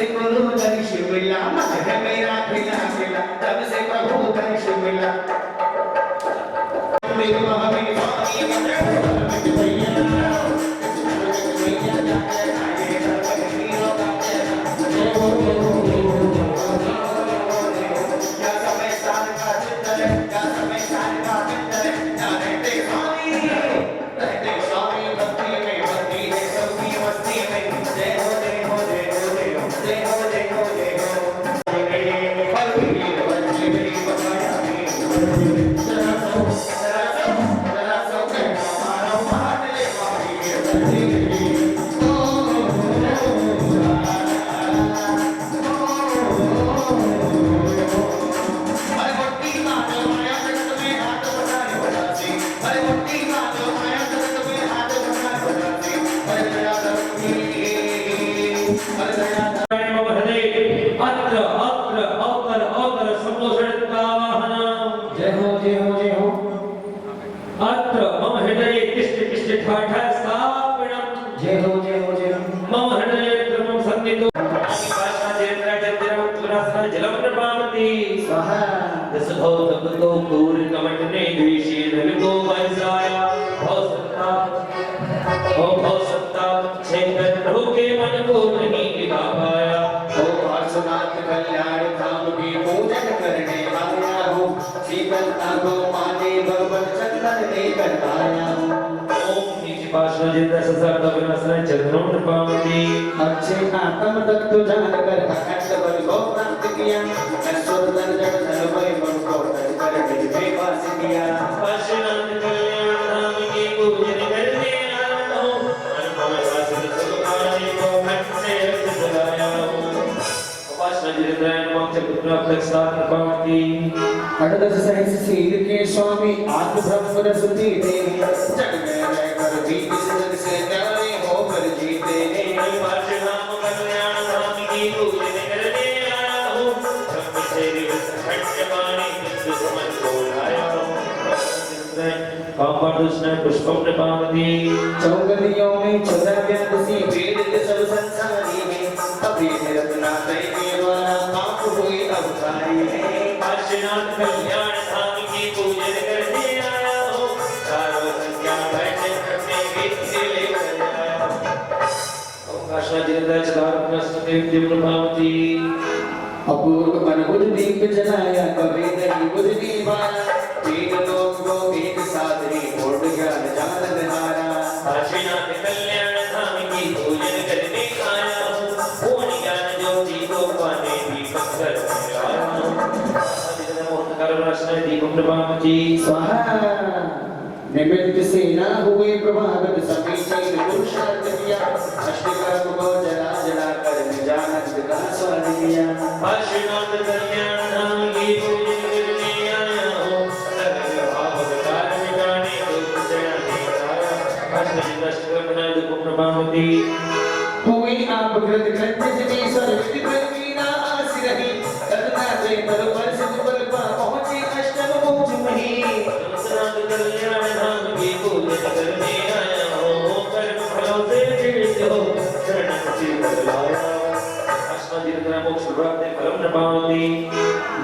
से गुरु दर्श मिला मन है मेरा खिला खिला तब से प्रभु दर्श मिला मेरे महावीर अच्छे आत्म तत्व जानकर अखंड बल को प्राप्त किया अश्वत दर्जन धर्मय मन को कर निज में वास किया पार्श्वनाथ कल्याण धाम की पूजन करने आया हूँ अनुपम शासन सुखाने को घट से रक्त जलाया हूँ उपासना जितेंद्र मोक्ष पुत्र प्रसाद पावती अड़दस सहस शील के स्वामी आत्म ब्रह्म रसुति दे जग में रहकर भी इस जग से न्यारे होकर जीते हैं पार्श्वनाथ कल्याण धाम की पूजन करने आया हूँ ब्रह्म से खंड पानी दुश्मन को लाया हूँ पावदुष्ण पुष्पम पावती चौगलियों में चौदह सी वेद सब संसारी में अभी रत्ना के द्वारा आप हुए अवतारी है पार्श्वनाथ कल्याण धाम की पूजन करने आया हूँ चारों संख्या बैठे करने गीत से लेकर आया हूँ काशा जिंदा चलार कृष्ण दिव्य पावती अपूर्व मनोज दीप जलाया कभी नहीं बुझ दीवाना तीन लोग को एक साथ ही पूर्ण ज्ञान जान धारा काशीनाथ कल्याण धाम की पूजन करने आया हूँ पूर्ण ज्ञान ज्योति को पाने दीपक कर आया हूँ मोहन करुणाश्रय दीपक प्रभावती स्वाहा निमित्त से ना हुए प्रभावित समीचीन पुरुषार्थ किया अष्टकर्म को जला जला कर निजानंद का स्वाद किया पार्श्वनाथ कल्याण धाम की पूजन करने आया हूँ सर्व भाव विकार मिटाने दुख चढ़ाने आया अष्टदश अष्टकर्म दुख प्रभावती हुई आप कृत कृत्य जनेश्वर विधि प्रवीणा आसि रही करुणा से पर सिद्ध बल पा पहुँचे अष्टम मोक्ष मही पार्श्वनाथ कल्याण धाम की पूजन करने आया हूँ कर्म फलों से पीड़ित हो शरण से बदलाया मोक्ष प्राप्त फलम न पावती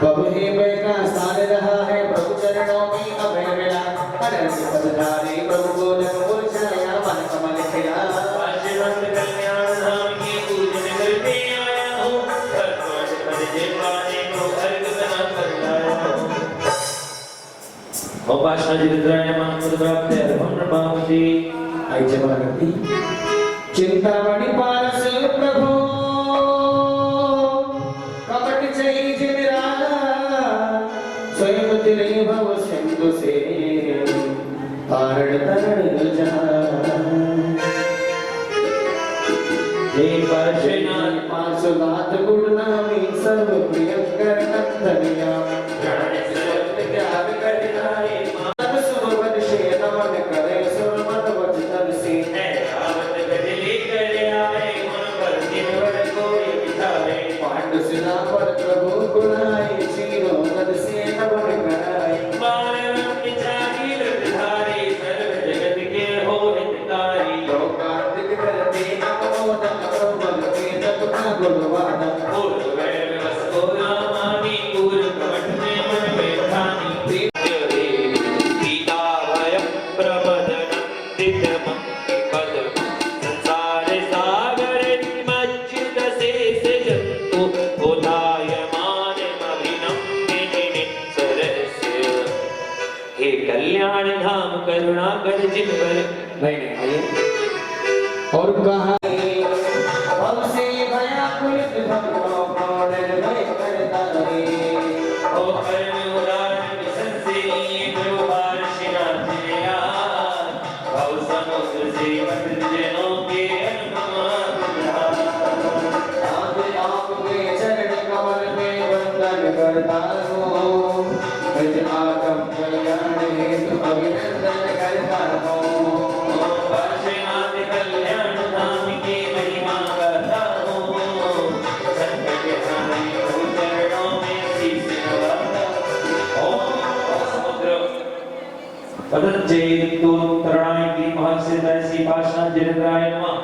बबुहे का स्थान रहा है प्रभु चरणों में अभय मिला अनंत पदधारी प्रभु गोलक मुरझाया मन कमल खिला पार्श्वनाथ कल्याण धाम की पूजन करने आया हूँ कर्मठ पद जे पाने को अर्घ बना कर लाया हूँ उपासना जितेंद्राय महापुर प्राप्त फलम न पावती आई जवानी चिंतामणि पारस प्रभु स्वयं तिले भव सिंधु से तारण तरण जय पार्श्वनाथ पार्श्वनाथ गुणनामी सर्व प्रियंकर नंदनिया गणेश सर्व त्याग करनाए मानव सुभवन से नमन करे सुरमत वचन से है आवत गजली करे आए मन पर दिनवर कोई बिताए पांडु सिना पर प्रभु गुणाए चीरों गद से नमन कराए मानव की जागीर धारी सर्व जगत के हो हितकारी लोकार्थिक करते नमो नमः ब्रह्म के तप का गुणवान नहीं नहीं आइए। और कहा हमसे भया कुलित भक्तों को निर्भय करता रे ओ परम उदार विसंसी प्रभु पार्षनाथ जिया भव समुद्र से पतित जनों के आपके चरण कमल में वंदन करता हूँ निज आगम कल्याण हेतु अभिनंदन करता हूँ पार्षनाथ कल्याण धाम की महिमा गाता हूँ संकट हानि प्रभु चरणों में शीश नवाता ओम समुद्र पतंजलि तरुणाई की महर्षि तैसी पाषाण जिनेन्द्राय नमः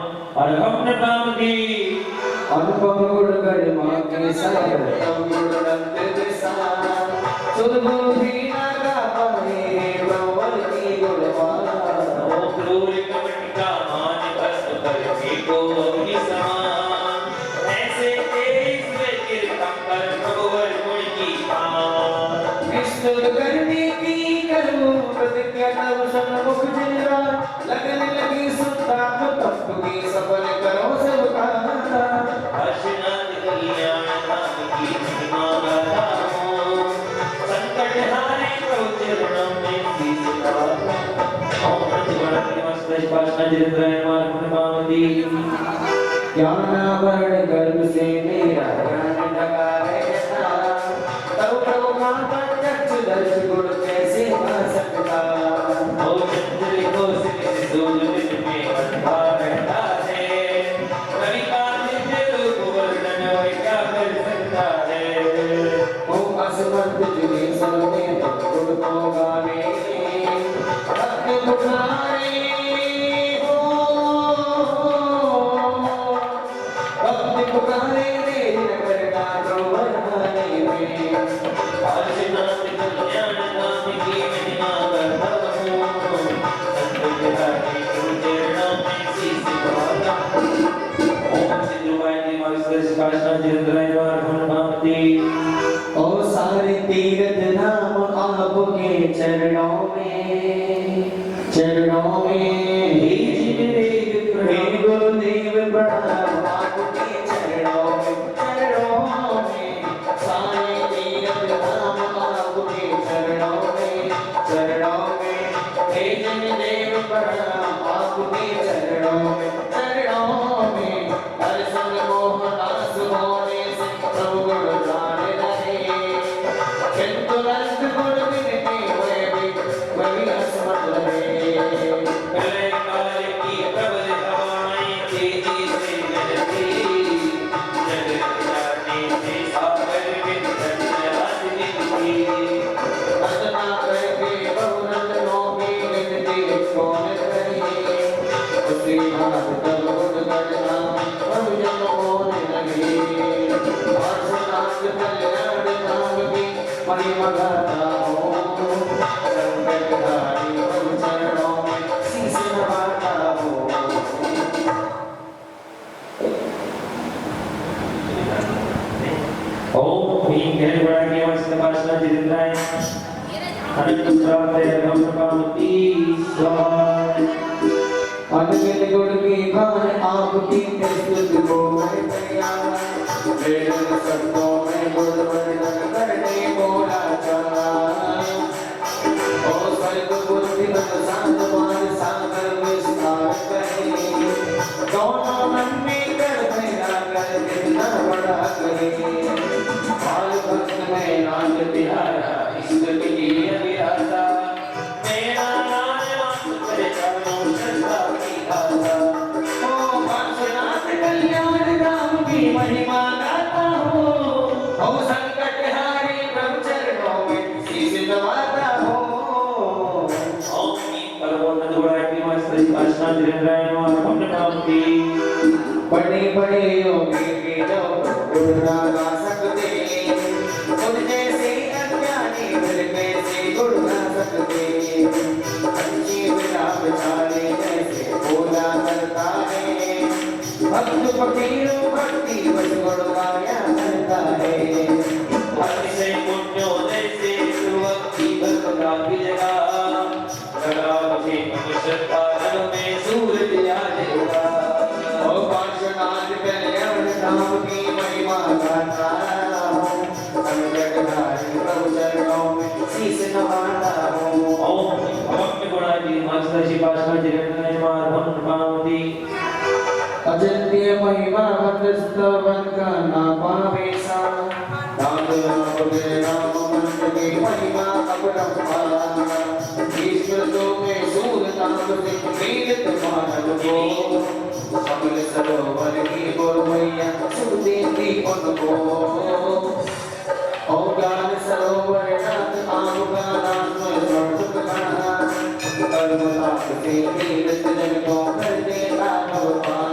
और हम नाम की अनुपम गुण गरिमा के सागर तम गुण नंद दिशा सुरभूति नागा पाए प्रवल की गुणवाला ओ क्रूर कपट का मान भस्म करके को अग्नि समान ऐसे तेज वे कीर्तन प्रभु वर गुण की पान विष्णु करने की करूं प्रतिज्ञा तब सन्मुख जिनरा लगन लगी सुनता तप की सफल करो सब कामना पार्षनाथ कल्याण धाम की महिमा गाता हूँ संकट हारे प्रभु चरणों में शीश नवाता ओम प्रतिगुण नमस्ते पाषाण जिनेन्द्राय नमः पावती ज्ञानावरण गर्भ से मेरा ज्ञान ढका है सारा तब प्रभु का प्रत्यक्ष दर्श गुण कैसे पा सकता ओ चंद्र को सिर सूर्य में बंधा रहता है कवि का दिव्य रूप वर्णन वह क्या कर सकता है ओ असमर्थ जिन्हें सब में तब गुण को गाने भक्त पुकारे हो भक्त पुकारे देर न करना प्रभु बनाने में पार्षनाथ कल्याण धाम की महिमा गाता हूँ संकट हारे प्रभु चरणों में शीश नवाता ओम सिद्धरूपाय नमः पाषाण जिनेन्द्राय नमः पावती ओ सारे तीर्थ धाम आपके चरणों में हे गुरुदेव प्रणाम आपके चरणों में सारे तीर्थ धाम आपके चरणों में हे जन प्रणाम आपके चरणों में दर्शन मोह दास होने से सब गुण जाने लगे किंतु रंग गुण बिनते हुए भी असमर्थ रहे प्रलय काल की प्रबल हवाएं तेजी से बहती जगत जाने से सागर में धन्यवाद मिलती रचना करके बहुरत्नों की नित्य कौन करे उसी भात तब गुण करना हम जन कौन लगे पार्षनाथ कल्याण धाम की महिमा गाता हूँ संकट हारी प्रभु चरणों में शीश नवाता हूँ ओम भीम गहन बड़ा के वंश पाषाण जिनेन्द्राय अनंत प्राप्त हम पावती स्वाहा अनगिन गुण की खान आपकी स्तुति को मैं तैयार वेद शब्दों में गुण वर्णन करने को लाचार ओ स्वर्ग बुद्धि मन शांत मान सागर विस्तार करे दोनों मन में कर मेरा कर कितना बड़ा करे बाल भक्त में नाच बिहारा इष्ट की अभिलाषा मेरा नाम करे चरणों श्रद्धा की आशा ओ पार्षनाथ कल्याण धाम की महिमा गाता हूँ ओ संकट हारे प्रभु चरणों में शीश नवाता हूँ ओम भीम परमोन्नत बड़ा के वंश पाषाण जिनेन्द्राय नमः हम पावती बड़े बड़े योगी के जो गुण ना गा सकते उन जैसे अज्ञानी फिर कैसे गुण गा सकते अच्छी विलाप चाले जैसे बोला करता है भक्त फकीरों भक्ति बस गुण गाया करता है अतिशय पुण्योदय से भक्ति भक्त का भी जगा लगा मुझे श्रद्धा में अचिंत्य महिमा स्तवन का ना पावे सा राम मंत्र की महिमा अपरंपार ईश्वर में सूर नाम से प्रेरित मानव को कमल सरोवर की गोरमैया सुख देती उनको ओम ज्ञान सरोवर नाथ आम का नाम सर्वसुख का कर्मताप से तीर्थ जन को कर देता भगवान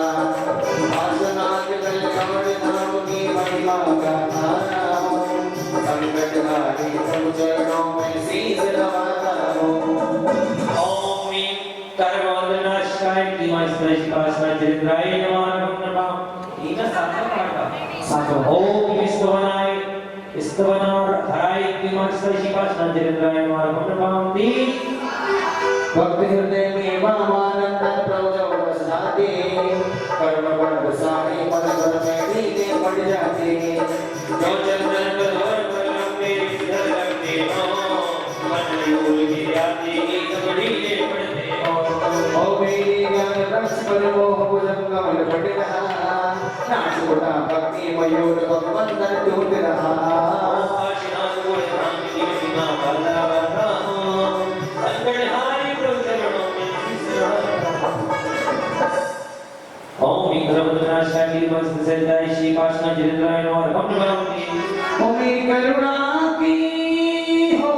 आसनाथ कल्याण नाम की महिमा गाता हूँ संकट हारी सब चरणों में शीश नवाता हूँ ओम कर्मवंदनाशाय धीमहि जिंद्राय नमः इनका साथ ओम विश्ववनाय स्तवनार हराय धीमहि जिंद्राय नमः भक्त हृदय में वामानंद प्रभु बसाते कर्म बंध सारे पद घर में नीचे पड़ जाते जो चंदन करोड़ पर मेरी धर लगते हो मन यूल गिराते एक बड़ीले पड़ते हो ओ मेरी ज्ञान रस पर मोह भुजंग कमल पड़ रहा नाच उठा भक्ति मयूर भगवंतन टूट रहा आशीर्वाद को धाम की सीमा वाला बना संकट हारी प्रभु चरणों में ओम विक्रमनाशाय धीमहि जिंद्राय श्री पाशना जिंद्राय नमः ओ मेरी करुणा की हो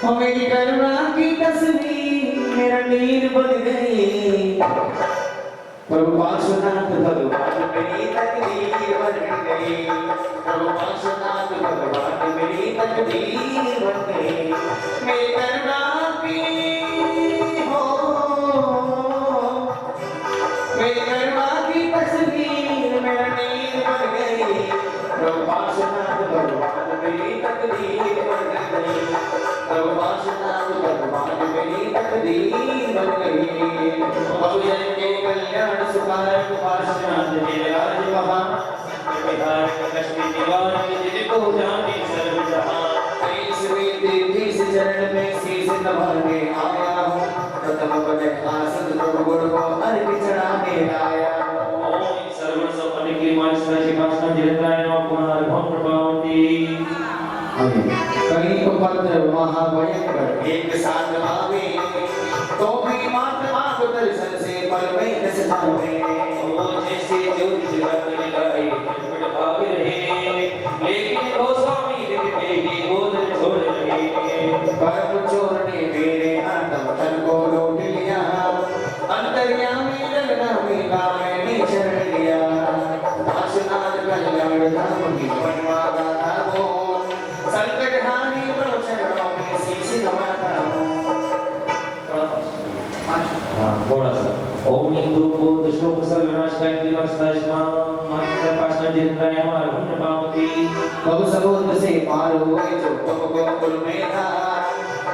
ओ मेरी करुणा की तस्वीर मेरा नीर बन गई प्रभु पार्श्वनाथ भगवान मेरी तकदीर बन गई प्रभु पार्श्वनाथ भगवान मेरी तकदीर बन गई मेरी करुणा की हो मेरी करुणा की तस्वीर मेरा नीर बन गई प्रभु पार्श्वनाथ भगवान मेरी तकदीर बन गई प्रभु पार्श्वनाथ भगवान मेरी तकदीर बन गई बहुजन के कल्याण सुखारक पार्श्वनाथ मेरे राज वहाँ बिहार कश्मीर दीवार जिनको जाने सर्व जहाँ तेईस चरण में शीश नभाने आया हूँ प्रथम पद आसन प्रभु गुण को अर्घ चढ़ाने आया हूँ ओम सर्व संपन्न की मानसा श्री पाशना जिंद्राय नमः पुनर्भव प्रभावती कहीं उपद्र महाभयंकर एक साथ आवे तो भी मात्र आप दर्शन से पल में दस जावे वो जैसे ज्योति जगत में लगाई झटपट भाग रहे लेकिन वो स्वामी दिखते ही गोद में छोड़ रहे कर्म चोर ने मेरे आत्म तन को लूट लिया अंतर्यामी लगना मेरा मैंने शरण लिया पार्श्वनाथ कल्याण धाम की महिमा गाता हो संकट हानि प्रभु चरणों में शीश नवाता हूँ थोड़ा सा ओम इंदु को श्लोक सर्वनाशाय धीमहि पाशना जिंद्राय नमः प्रभावती बहु समुद्र से पार हुए जो तुमको कुल में था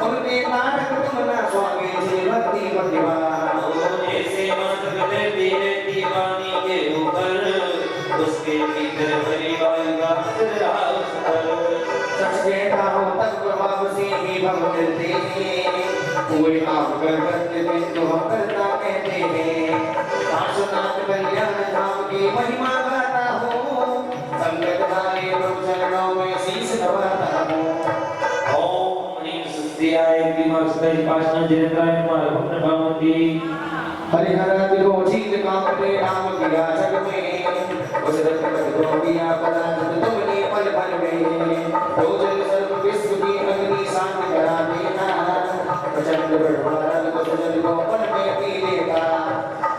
उनके नाटक तुम ना स्वामी जी भक्ति प्रतिभा जैसे मातक देती रहती वाणी के ऊपर उसके भीतर परिवार का असर रहा उस पर सच कहता हूँ तब प्रभाव से ही भव मिलते हैं कोई आप कर करते थे तो हम करता कहते हैं पार्श्वनाथ कल्याण धाम की महिमा गाता हूँ संकट हारे प्रभु चरणों में शीश नवाता हूँ ओम ह्रीं सुस्तियाय धीमहि पाशना जिंद्राय नमः प्रभावती हरिहर विरोचित कांपते राम किया जग में उस रथ को किया पराजित तुमने पल पल में रोजन सर्व विश्व की अग्नि शांत करा देना प्रचंड बड़वारन को सुजन को पल में पी लेगा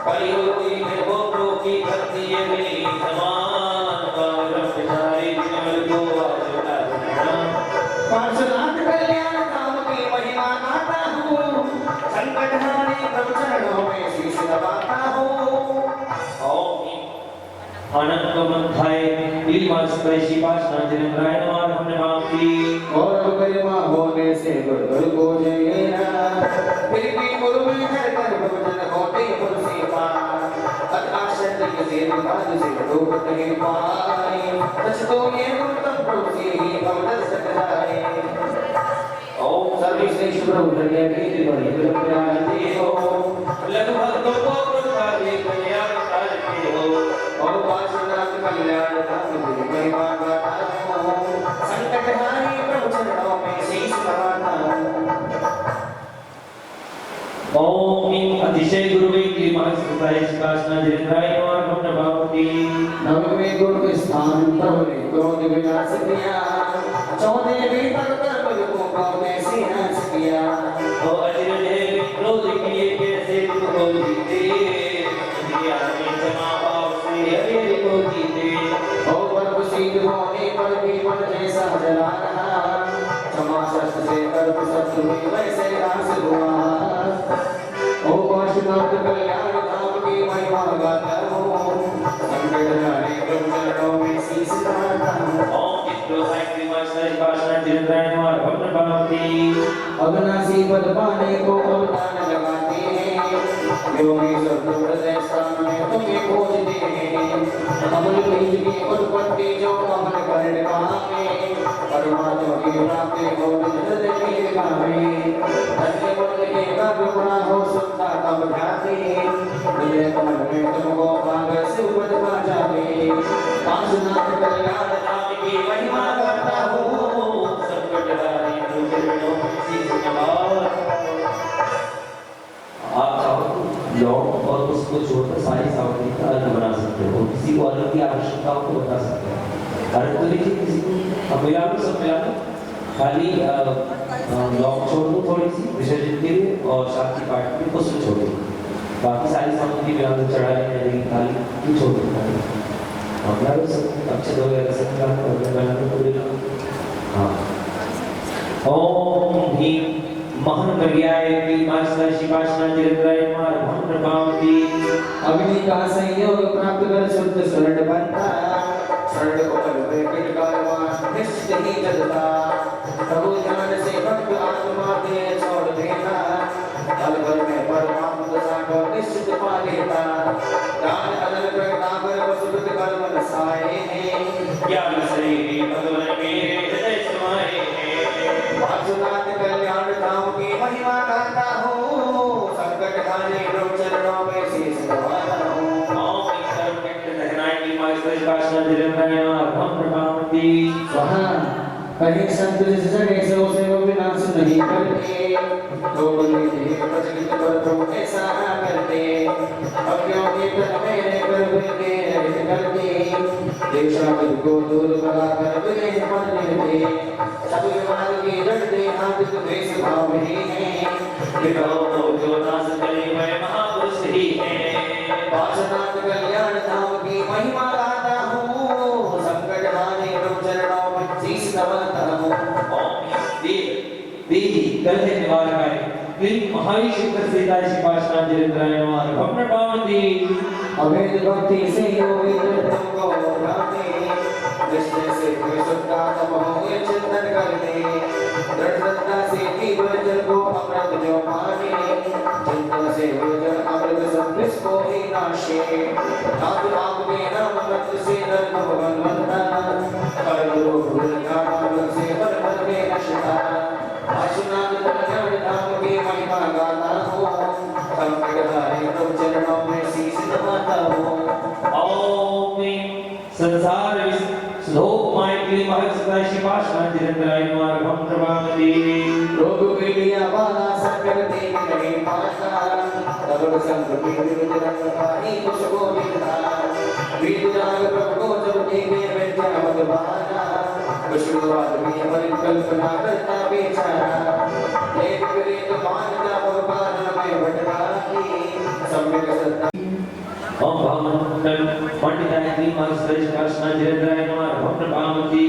कलियुगी में गोप्रो की भक्ति ये मिली समान ब्रह्मचारी जिनल को आजुटा पार्श्वनाथ कल्याण धाम की महिमा गाता हूँ संकट हारे प्रभु चरणों में शीश नवाता हूँ ओम अनंत मंथाय धीमहि श्री पाशना जिंद्राय नमः प्रभावती और गरिमा होने से गुरु को जयेरा फिर भी गुरु में घर कर भजन होते तुलसी पार अताशत के देव बाज से लोग नहीं पाए सच तो ये उत्तम प्रभु से ही भव दर्शन जाए ओम सर्व श्रेष्ठ प्रभु कन्या की बड़ी प्रयाती हो लगभग तो प्रभु कल्याण करते हो और पार्श्वनाथ कल्याण धाम की महिमा गाता हूँ संकट हारी प्रभु चरणों में शीश नवाता हूँ। ओम ह्रीं अतिशय गुरुवे की महासुताय शिवासना जिंद्राय और हम नभावती नवमे गुरु स्थान प्रभु ने क्रोध विनाश किया 14वें पद पर बलुकों ने सिंहास किया ओ अजिर देव क्रोध किए कैसे तुमको जीते दिया में जमा भाव से अबेर को जीते और पर्व सिद्ध होने पर भी मन जैसा जला रहा क्षमा शस्त्र से कर्म शत्रु में वैसे नाश हुआ ओ पार्श्वनाथ कल्याण धाम की महिमा गाता हूँ संकट हारे प्रभु चरणों में शीश नवाता हूँ। ओम चित्रोहाय की महासुताय शिवासना जिंद्राय और हम नभावती अविनाशी पद पाने को अवदान लगाते हैं योगी सब हृदय स्थान में तुम्हें खोजते हैं अमल बीज की उत्पत्ति जो अमल कर्ण पावे परमात्मा की प्राप्ति को हृदय में गावे धन्य मन के कब गुणा हो सुनता तब जाते हृदय कमल में तुमको भाग से उपज पा जावे पार्श्वनाथ कल्याण धाम की महिमा गाता हूँ संकट हारी प्रभु चरणों में शीश नभावती आप चाहो तो लौट और उसको छोड़कर सारी सामग्री का अर्थ बना सकते हो किसी को अर्थ की आवश्यकताओं को बता सकते हो अर्थ तो देखिए किसी को अब मिला लो सब मिला लो खाली लौट छोड़ दो थोड़ी सी विसर्जन के लिए और शांति पाठ के लिए उसमें छोड़ दो बाकी सारी सामग्री मिला लो चढ़ा लेंगे खाली क्यों छोड़ दो खाली मिला लो सब अक्षत वगैरह सब मिला लो पूरे हाँ ओम ह्रीं महान प्रज्ञाय की महासुताय शिवासना जिंद्राय और हम नभावती अग्नि का संयोग प्राप्त कर शुद्ध स्वर्ण बनता स्वर्ण को कर वे किटकारवान निश्चित ही जलता प्रभु ध्यान से भक्त आत्मा दे छोड़ देता पल भर में परमात्मा दशा को निश्चित पा लेता दान अनल प्रगटाकर वसुरुत कर्म रसाए हैं ज्ञान श्री भगवान मेरे हृदय समाये हैं पार्श्वनाथ कल्याण धाम की महिमा गाता हूँ संकट हारे प्रभु चरणों में शीश नवाता हूँ। ओम सर्वज्ञ दहनाय की महासुताय शिवासना जिंद्राय और हम नभावती वहाँ कहीं संत जिस जगह से उसे वो विनाश नहीं करते तो बंदी थे प्रचलित पर प्रभु ऐसा ना करते अब क्योंकि तन मेरे गर्भ के रहित करते देवशास्त्र को दूर भगा कर विलेन पर लेते सब विमान की जड़ते हाथ द्वेष भाव ही है विभव तो जो नाश करे वह महापुरुष ही है पार्श्वनाथ कल्याण धाम की महिमा गाता हूँ संकट हारे प्रभु चरणों में शीश नवाता हूँ। ओम देवी कलह निवारकाय क्लीं महावीर शुक्र सीताय शिवासना जिंद्राय और हम नभावती अभेद भक्ति से योगी तुमको उठाते दृष्टि से विशुद्धता तब होंगे चिंतन करते दृढ़ता से तीव्र जल को अमृत जो पाने चिंतन से वो जल अमृत सब को ही नाशे नाथ आपके नाम मत से धर्म भगवान बनता कर गुरु भूल नाम से बल में नशा पार्श्वनाथ कल्याण धाम की महिमा गाता हूँ संकट हारे प्रभु चरणों में शीश नवाता हूँ। ओम संसार श्लोक माय क्लीं महासुताय शिवासना जिंद्राय और हम नभावती रोग पीड़िया बाला संकर देख नहीं पाता तब संकट विरुद्ध रंग पानी कुछ को मिलता विद्याग प्रभु को जब देखे विद्या भगवाना कुछ आदमी बल कल्पना करता बेचारा एक प्रेत मानता भगवान में भटका की सम्यक सत्ता ओम भगवान पंडिताय क्लीं महासुताय शिवासना जिंद्राय और हम नभावती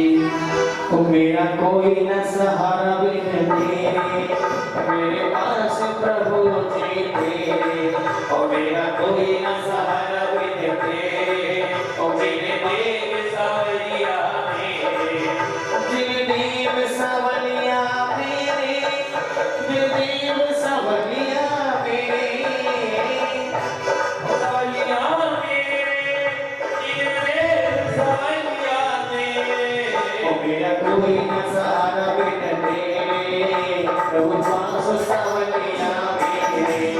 ओ मेरा कोई न सहारा बिन तेरे मेरे पास प्रभु जी तेरे ओ मेरा कोई न सहारा बिन तेरे ओ मेरे देव सावरिया मेरे जगदेव सावलिया मेरे जगदेव सावलिया मेरे सावरिया मेरे देव सावरिया मेरे ओ मेरा कोई न सहारा बिन तेरे प्रभु मेरे,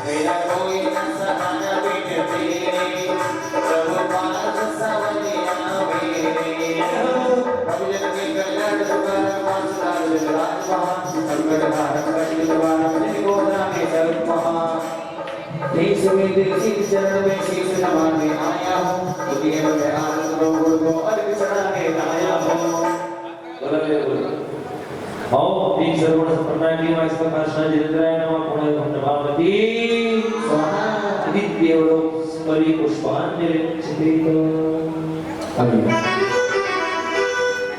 मेरा कोई न सहारा बिन तेरे, प्रभु पास सवरिया मेरे। भजन के कल्याण सुकर पांचलाल राजमहा, संकट हारक कष्ट निवारक निर्गोधा में सर्व महा। देश में दिल चरण में शीश नवाने आया हूँ, दुनिया में आनंद गुरु को अर्घ चढ़ाने आया हूँ। आओ तीन सर्वण संप्रदाय की वाइस का भाषण जिंद्राय नमः पुण्य धन्यवादी स्वाहा आदित्य लोक स्मरी पुष्पांजलि चित्रित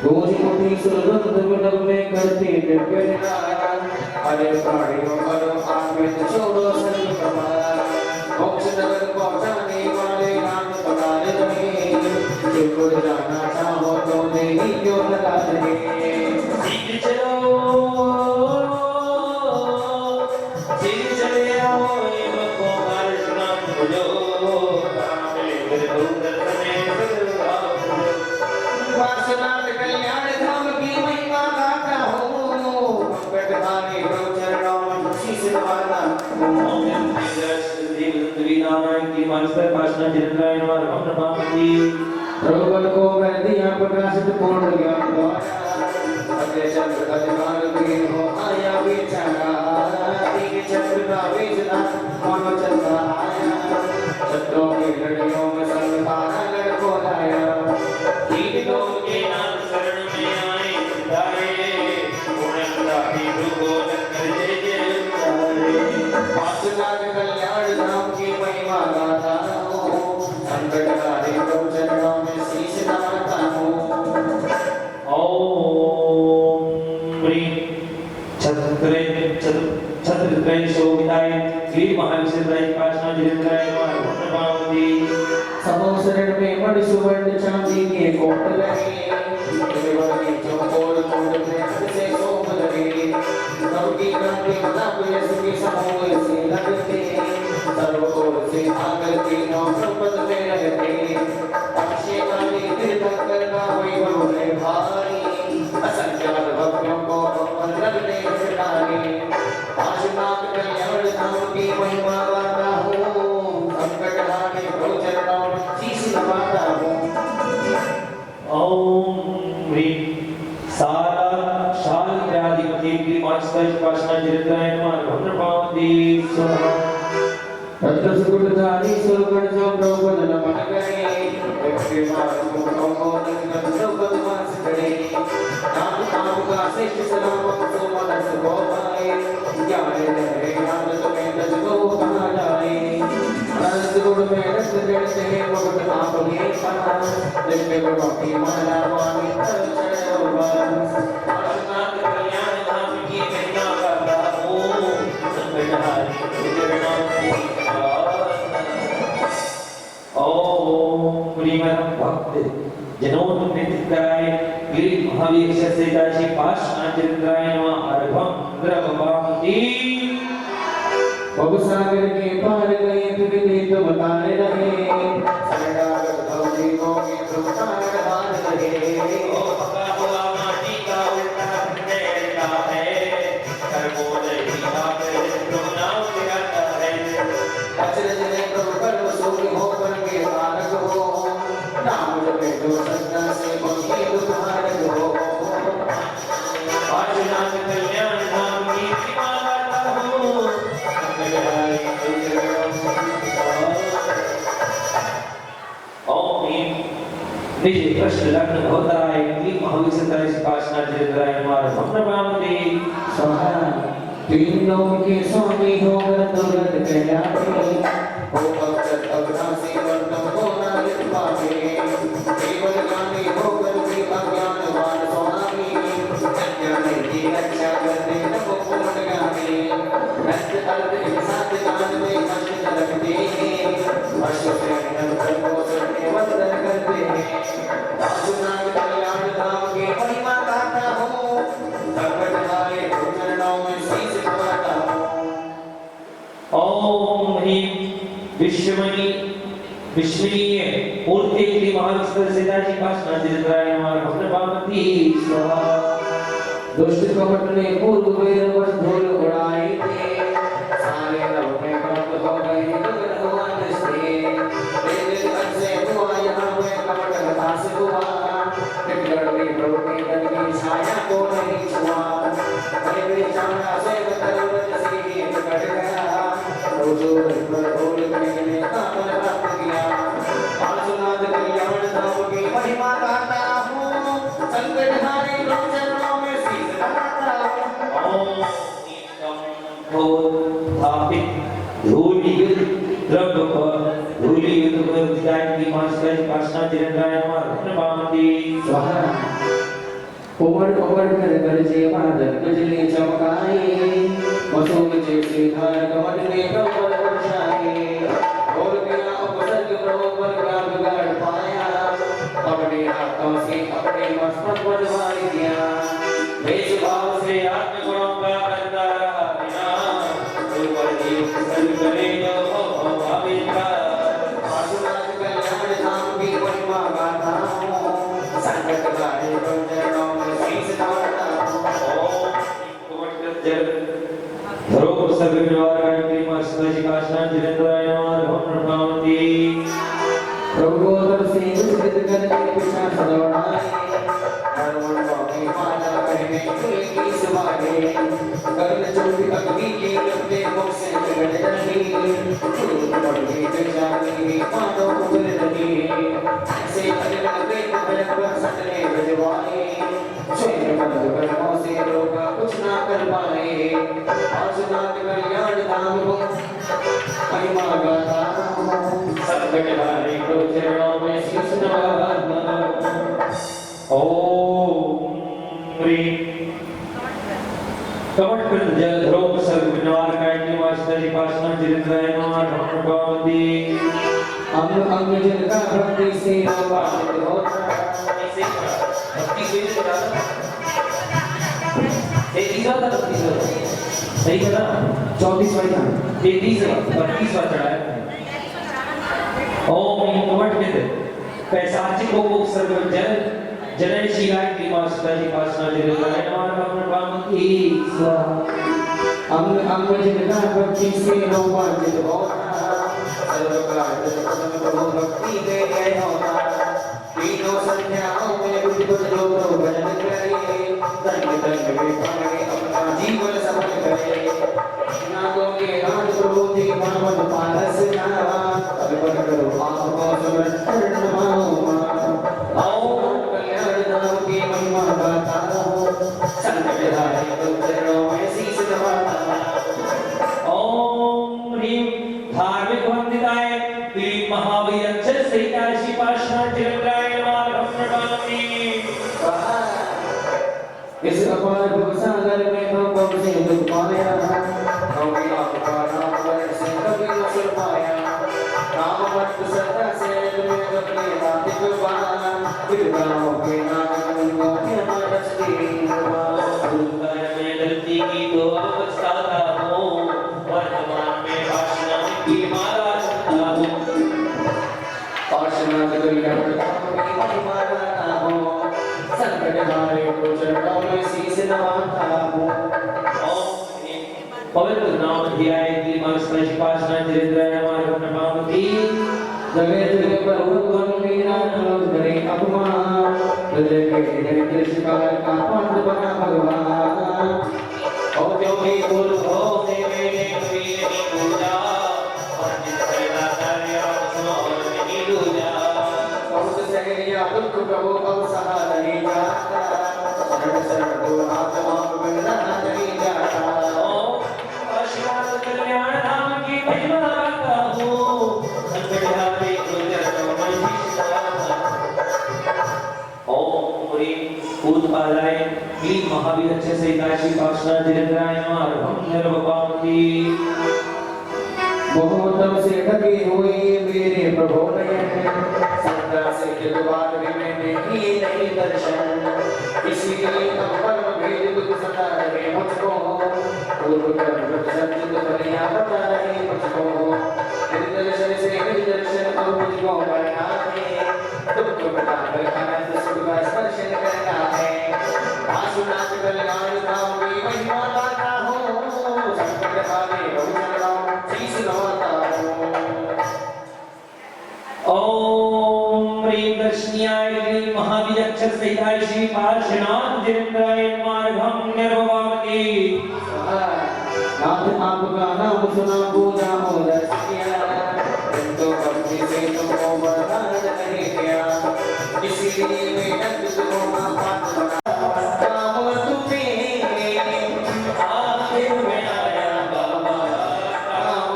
रोज मुठी सुगंध गुलाब में करते दिव्य निराकार, हरे प्राणियों करो आत्मित छोड़ो सर्व प्रमाण। मोक्ष नगर पहुंचाने वाले नाम पधारे रहे, जिनको जाना चाहो तो नहीं क्यों लगा रहे। वासनाथ कल्याण धाम की महिमा गाता हूँ, संकट हारे प्रभु चरणों में शीश नवाता हूँ। की वाइस का भाषण जिंद्राय नमः पुण्य प्रभु को कर दिया प्रकाशित पूर्ण ज्ञान द्वारा, अजय चंद्र अधिकार के हो आया बेचारा। तीन चंद्र का बेचना मानो चलता आया, छत्रों की लड़ियों में संसार लड़को लाया। तीन लोग के नाम शरण में आए तारे, पूर्णतापी को कर जय जय। वासनाथ कल्याण धाम की महिमा गाता हूँ, संकट हारे प्रभु चरणों में शीश नवाता हूँ। ओम ह्रीं छत्रत्रय शोभिताय श्री महाविष्णुराय पाशना जिंद्राय नमः पुण्यपावती समो शरण में मणि सुवर्ण चांदी के कोट लगे, केवल के चौकोर कोट में से शोभ लगे। सबकी कांति प्रताप यश के समूह से लगते, सर्व ओर से आकर तीनों संपद में रहते। अक्षय काली तीर्थंकर का वैभव है भारी, असंख्यात भक्तों को लगते डाले। पाशुनाथ कल्याण धाम की महिमा गाता हूँ, संकट हारे प्रभु चरणों में शीश नवाता हूँ। ओम ह्रीं सारा शाल व्याधिपति की मास्टर पाशना जिंद्राय नमः पुण्यपावती स्वाहा रत्न सुकुटधारी सुगण जो प्रभु नमन करे, व्यक्ति मार्गों को निगम सब बदमाश करे। नाम नाम का श्रेष्ठ सलाम तो मनस को पाए, ज्ञान रहे आनंद में दस को कहा जाए। अनंत गुण में रस जड़ते हैं मुकुट आप के पास, दिव्य गुणों की माला वाणी चरण बस। पाशुनाथ कल्याण धाम की महिमा गाता हूँ, संकट हारे चरणों में ओम प्रियम भक्त जनोन्मित्राय गिरि महावीर सेताजी पाशना जिंद्राय नमः अर्घम द्रवपावती भव सागर के पार गए फिर तो बताने लगे, शरणागत भवजीवों के दुखार हार लगे। ओ पका हुआ माटी का उल्टा रहता है, कर्मों नहीं आकर तुम नाम गिराता है। अचरज ने प्रभु कर्म सूर्य हो कर के तारक हो, नाम जपे जो सत्ता से भक्ति दुखारक हो। पाशुनाथ कल्याण धाम की महिमा गाता हूँ, संकट हारे प्रभु चरणों ओम ह्रीं निज कृष्ण लग्न होताय की महावीर सेताजी पाशना जिंद्राय नमः पुण्यपावती स्वाहा। तीन लोक के स्वामी होकर दुर्गत कहलाते, हो भक्त अविनाशी वर्तम हो नारित पावे। केवल ज्ञानी होकर भी अज्ञानवान स्वामी, अज्ञानी की रक्षा करते नमो पूर्ण ज्ञानी। नष्ट अर्थ एक साथ दान में कष्ट लगते, हर्ष से निरंतर को सबके वंदन करते हैं। पाशुनाथ कल्याण धाम की महिमा गाता हूँ, संकट हारे चरणों में शीश नवाता हूँ। ओम ह्रीं विश्वनीय मूर्ति की महाविष्णु सेताजी पाशना जिंद्राय नमः पुण्यपावती स्वाहा दुष्ट कपट ने पूर्व वेद वश धूल उड़ाए थे, सारे धूली युद्ध को विदाई की मास्टर पासना जिरंद्राय नमः पामती स्वाहा उमड़ उमड़ कर गरजे बादल बिजली चमकाए मसूम जैसे धार कमर में प्रबल वर्षाए और बिना उपसर्ग प्रबल का बिगाड़ पाया अपने हाथों से अपने मस्तक बनवा दिया भेदभाव से आत्मगुणों का करता रहा बिना तो पर जीव सर्व करे जो हो भाविका आसुनाथ कल्याण धाम की महिमा गाथा संकट गाहे चरणों में शीश नवाता धरो सर्व निवारण की मस्तक काशना जिरंद्राय नमः पामती प्रभु गोत्र से विस्तृत करके पीछा सदौड़ाए हरमन बाकी माला कहने की सवारे गगन चुंबी अग्नि की अपने मुख से जगत रही बड़ी जगजानी मानो उबर रही से अगन वेद भयक पर सटने बजवाए शेर बंद कर्मों से रोका कुछ ना कर पाए आसुनाथ कल्याण धाम को महिमा गाथा संकट हारे को चरणों में शीश नवाता ओम ह्रीं कमट पर जल ध्रुव सर्व निवार कायनी मास्टर पासना जिरंद्राय नमः पामती अंग अंग जिनका भक्ति से आवाहित होता ऐसे भक्ति से चला तीसरा था तीसरा सही था 34 वाला 33 32 वाला चढ़ाया ओम कमट में पैसाचिक को सर्व जल जनन शिलाय की मास्टर पासना जिरंद्राय नमः पामती अंग अंग जिनका भक्ति से आवाहित होता सर्वकाल प्रभु भक्ति दे गए होता तीनों संध्याओं में बुद्ध जो भजन करे तन तन में पावे अपना जीवन सफल करे नागों के हाथ प्रभु की पावन पारस नावा अर्पण करो आपको समर्पण नमाओ आओ कल्याण धाम की महिमा गाता रहो संकट हारे तो चरणों में शीश नवाता ओम ह्रीं धार्मिक वंदिताय श्री महावीर अक्षर सहिता श्री पासना जिरंद्राय नमः पामती इस अपार भवसागर में तो कब से दुख पाया कभी आपका नाम पर से कभी न सुन पाया नाम मत सदा से तुम्हें अपने हाथ जुबान फिर गाँव के नाम उनको क्या रचती भूतकाल में गलती की तो अब पछताता हूँ वर्तमान में पासना की माला चढ़ता हूँ पासना कल्याण धाम की महिमा गाता हूँ संकट हारे को चरणों में शीश नवाता हूँ पवित्र नाम ध्याय की मास्टर पासना जिरंद्राय नमः पामती जगत के प्रभु गुण मीरा नाम करे अपमान हृदय के हृदय शिकार का पात्र बना भगवान और जो भी गुरु हो से मेरे कभी नहीं पूजा और जिस पहला कार्य उसमें और नहीं दूजा बहुत से या दुख प्रभु अब सहा नहीं जाता शरण शरण को आत्मा बिना नहीं जाता पासना कल्याण धाम की महिमा गाता हूँ संकट हारे को चरणों में शीश नवाता ओम ह्रीं उत्पादाय श्री महावीर अक्षर सहिता श्री पासना जिरंद्राय नमः पामती बहुत से ठगे हुए मेरे प्रभु ने सदा से दिलवार भी मैंने किए नहीं दर्शन इसीलिए अब परम भेद दुख सता रहे मुझको पूर्व कर्म सचित बलिया बता रहे मुझको दर्शन से दर्शन अब मुझको करना है दुख बता कर अनंत सुख का स्पर्शन करना है आसुनाथ कल्याण धाम की महिमा गाता हूँ संकट हारे बहुचरणों शीश नवाता हूँ ओम ह्रीं दर्शनीयाय श्री महावीर अक्षर सहिता श्री पासना जिरंद्राय नमः पामती नाथ आपका नाम सुना पूजा हो दर्शिया तो भक्ति से तुमको वरदान नहीं दिया इसीलिए मैं नंद तुमको पात्र बना काम तुम्हें आखिर में आया बाबा काम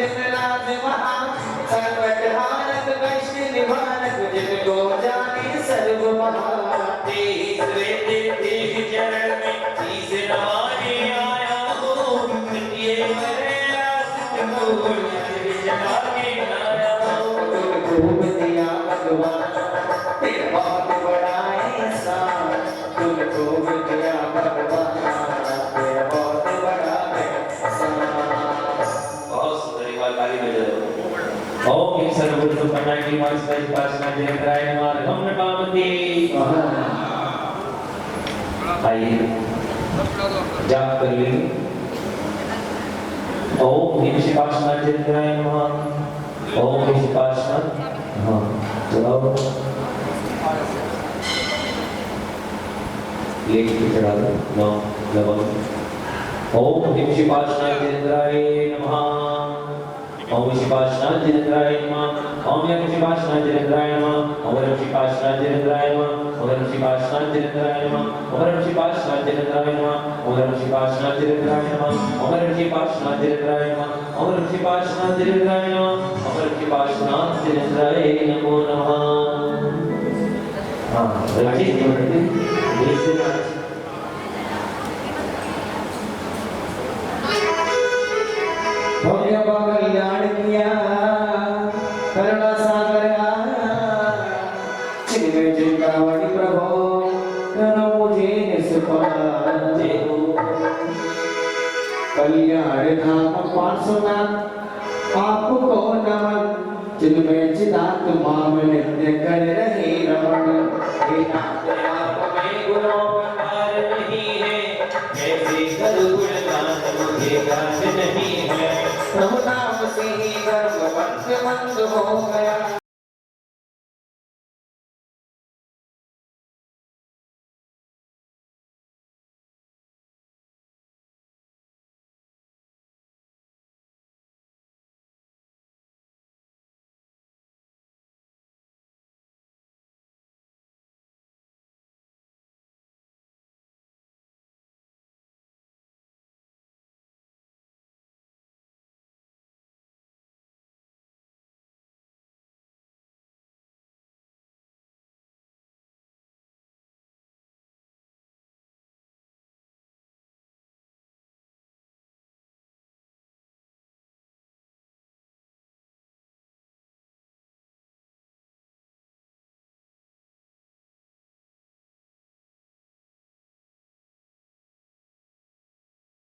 जिन राज महा संकट हारक कष्ट निवारक जिनको जाने सर्व महा तेज चरण में शीश नवाने आया हूँ ये जगाने आया हूँ खूब दिया भगवान तेरा बहुत बड़ा एहसान तूने खूब दिया भगवान तेरा बहुत बड़ा एहसान। बहुत सुंदर एक बार ताली बजाओ। ओम एक सर्वगुण सुपन्ना की मास पर पासना जयराय नमः हम नपामति। आइए जाप कर लेंगे। ओम ह्रीं शिवासना जयराय नमः। ओम ह्रीं शिवासना हाँ चलाओ लेट के चढ़ा दो नौ लवंग। ओम ह्रीं शिवासना जयराय नमः। ओम शिवासना जयराय नमः। ओम ह्रीं शिवासना जयराय नमः। ओम ह्रीं शिवासना जयराय नमः। ओम ह्रीं शिवासना जयराय नमः। ओम ह्रीं शिवासना जयराय नमः। ओम ह्रीं शिवासना जयराय नमः। ओम ह्रीं शिवासना जयराय नमः। ओम ह्रीं शिवासना जयराय नमः। ओम ह्रीं शिवासना जयराय नमो नमः। हाँ रचित भव्य कल्याण किया करुणा सागर चिन्मय चिंतामणि प्रभो करो मुझे निष्पाद देहो कल्याण धाम पार्श्वनाथ आपको नमन चिन्मय चिदात्मा में नित्य कर रहे रमण हे नाथ आप में गुणों का पार नहीं है ऐसे कर गुणगान मुझे गान नहीं है। प्रभु नाम से ही गर्भ मंद मंद हो गया।